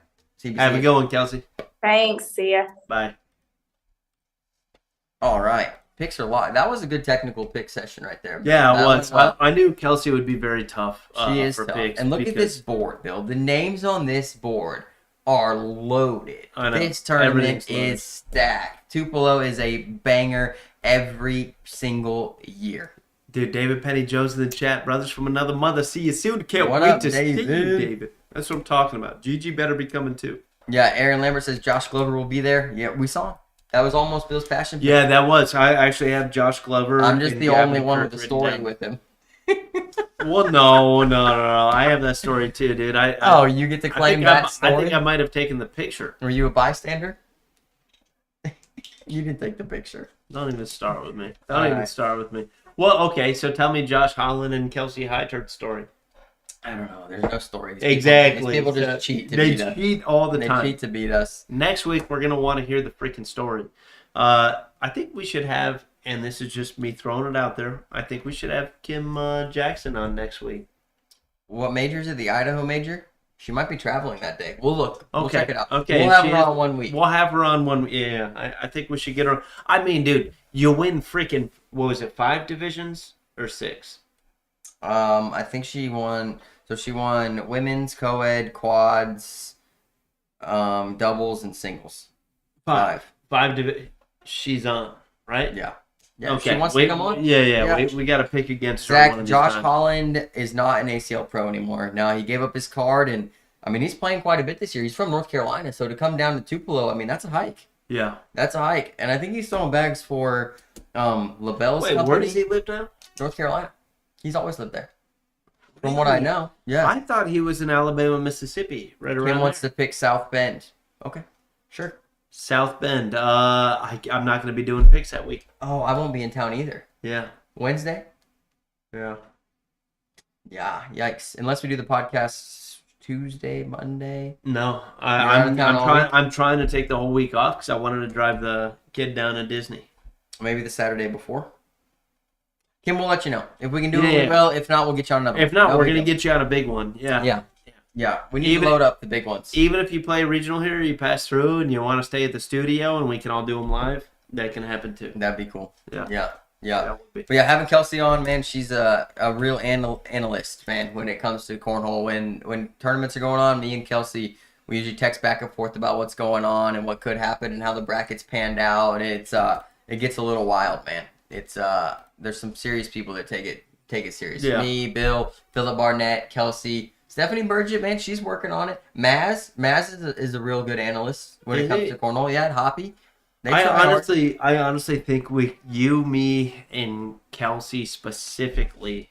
CBC. Have a good one, Kelsey. Thanks. See ya. Bye. All right. Picks are live. That was a good technical pick session right there. Yeah, That it was. I knew Kelsey would be very tough. She is for tough. picks. And look at this board, Bill. The names on this board are loaded. I know. This tournament Everything's loaded. is stacked. Tupelo is a banger every single year. Dude, David Penny Joe's in the chat. Brothers from another mother. See you soon. Can't What wait up, to see you, David? David. That's what I'm talking about. GG better be coming too. Yeah, Aaron Lambert says Josh Glover will be there. Yeah, we saw him. That was almost Bill's passion pick. Yeah, that was. I actually have Josh Glover. I'm just and the Gavin only one Kirk with a written story down. with him. Well, no. I have that story too, dude. You get to claim that story? I think I might have taken the picture. Were you a bystander? You didn't take the picture. Don't even start with me. All Don't even right. start with me. Well, okay, so tell me Josh Holland and Kelsey Highturt's story. I don't know. There's no story. Exactly. These people just cheat to They beat us. cheat all the They time. cheat to beat us. Next week, we're going to want to hear the freaking story. I think we should have, and this is just me throwing it out there, I think we should have Kim Jackson on next week. What major is it? The Idaho major? She might be traveling that day. We'll look. We'll Okay. check it out. Okay. We'll have She her is- on 1 week. We'll have her on one. Yeah, I think we should get her. I mean, dude, you win freaking, what was it, 5 divisions or 6? I think she won. So she won women's, co-ed, quads, doubles, and singles. 5. 5 divisions. She's on, right? Yeah. Yeah. Okay. She wants to come on. Yeah. We got to pick against her. one Zach, of these Josh times. Holland is not an ACL pro anymore. Now he gave up his card, and I mean he's playing quite a bit this year. He's from North Carolina, so to come down to Tupelo, I mean that's a hike. Yeah. That's a hike, and I think he's throwing bags for LaBelle's Wait, company. where does he live now? North Carolina. He's always lived there. From what I know. Yeah. I thought he was in Alabama, Mississippi, right around Kim wants there. to pick South Bend. Okay. Sure. South Bend. I'm not going to be doing picks that week. Oh, I won't be in town either. Yeah. Wednesday? Yeah. Yeah. Yikes. Unless we do the podcast Tuesday, Monday. No, out of town all week? I'm trying to take the whole week off because I wanted to drive the kid down to Disney. Maybe the Saturday before. Kim, we'll let you know. If we can do Yeah, it, we yeah. will. If not, we'll get you on another If one. not, No we're big going to deal. get you on a big one. Yeah. Yeah. Yeah. We need Even- to load up the big ones. Even if you play regional here, you pass through and you want to stay at the studio and we can all do them live, that can happen too. That'd be cool. Yeah. Yeah. Yeah. That would be. But yeah, having Kelsey on, man, she's a real analyst, man, when it comes to cornhole. When tournaments are going on, me and Kelsey, we usually text back and forth about what's going on and what could happen and how the brackets panned out. And it gets a little wild, man. It's there's some serious people that take it serious. Yeah. Me, Bill, Philip Barnett, Kelsey, Stephanie Burgett, man, she's working on it. Maz is a real good analyst when it comes to cornhole. Yeah, Hoppy. They try hard. I honestly think you, me, and Kelsey specifically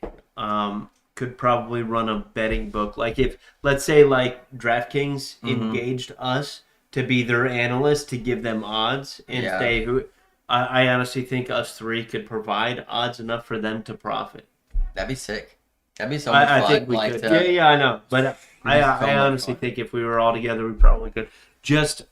could probably run a betting book. Like if, let's say, like DraftKings engaged us to be their analyst to give them odds and Yeah. say who. I honestly think us 3 could provide odds enough for them to profit. That'd be sick. That'd be so much fun. I think we like could. Yeah, I know. But I so much honestly fun. think if we were all together, we probably could. Just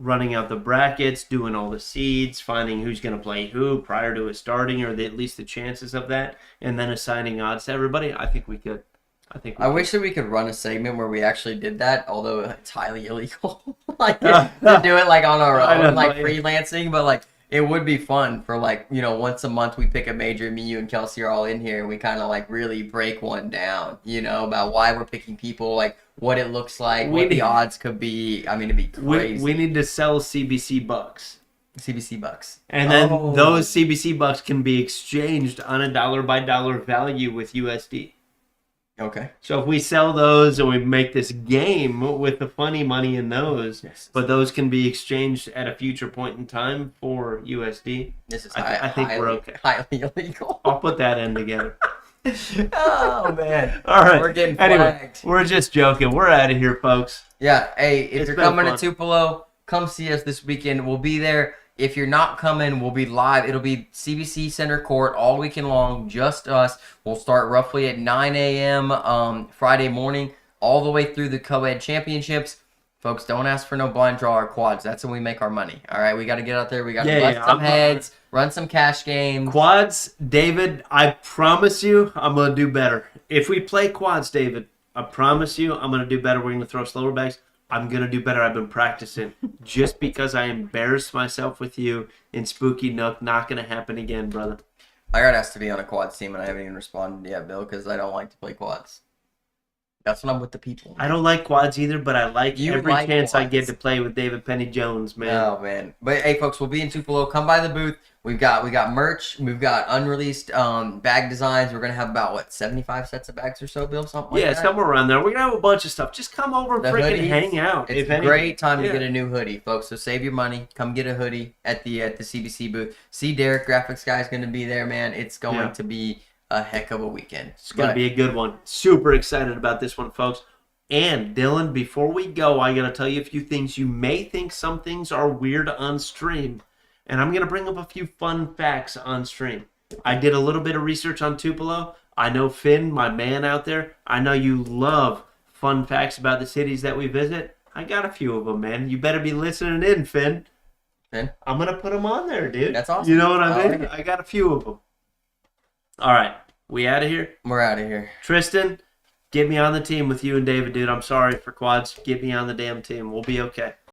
running out the brackets, doing all the seeds, finding who's going to play who prior to it starting, or at least the chances of that, and then assigning odds to everybody, I think we could. I wish that we could run a segment where we actually did that, although it's highly illegal. Like to do it like on our own, like freelancing, but like it would be fun for like, you know, once a month we pick a major, me, you, and Kelsey are all in here and we kind of like really break one down, you know, about why we're picking people, like what it looks like, what the odds could be. I mean, it'd be crazy. We need to sell CBC bucks. CBC bucks. And then those CBC bucks can be exchanged on a dollar by dollar value with USD. Okay. So if we sell those and we make this game with the funny money in those, but those can be exchanged at a future point in time for USD. This is I think we're okay. Highly illegal. I'll put that in together. Oh man. All right. We're getting anyway, flagged. we're just joking. We're out of here, folks. Yeah. Hey, if It's you're been coming fun. to Tupelo, come see us this weekend. We'll be there. If you're not coming, we'll be live. It'll be CBC Center Court all weekend long, just us. We'll start roughly at 9 a.m. Friday morning, all the way through the co-ed championships. Folks, don't ask for no blind draw or quads. That's when we make our money. All right, we got to get out there. We got to bust some heads, run some cash games. Quads, David, I promise you I'm going to do better. If we play quads, David, I promise you I'm going to do better. We're going to throw slower bags. I'm going to do better. I've been practicing. Just because I embarrassed myself with you in Spooky Nook, not going to happen again, brother. I got asked to be on a quads team, and I haven't even responded yet, Bill, because I don't like to play quads. That's when I'm with the people. I don't like quads either, but I like every chance quads. I get to play with David Penny Jones, man. Oh man! But hey, folks, we'll be in Tupelo. Come by the booth. We got merch. We've got unreleased bag designs. We're gonna have about 75 sets of bags or so, Bill. Something like that. Yeah, somewhere around there. We're gonna have a bunch of stuff. Just come over and The freaking hoodies, hang out. It's a great time to get a new hoodie, folks. So save your money. Come get a hoodie at the CBC booth. See, Derek, graphics guy's gonna be there, man. It's going to be a heck of a weekend. It's gonna be a good one. Super excited about this one, folks. And Dylan, before we go, I gotta tell you a few things. You may think some things are weird on stream, and I'm gonna bring up a few fun facts on stream. I did a little bit of research on Tupelo. I know Finn, my man out there, I know you love fun facts about the cities that we visit. I got a few of them, man. You better be listening in, Finn. Finn? I'm gonna put them on there, dude. That's awesome. You know what I mean? like it. I got a few of them. All right, we out of here. We're out of here. Tristan, get me on the team with you and David, dude. I'm sorry for quads. Get me on the damn team. We'll be okay.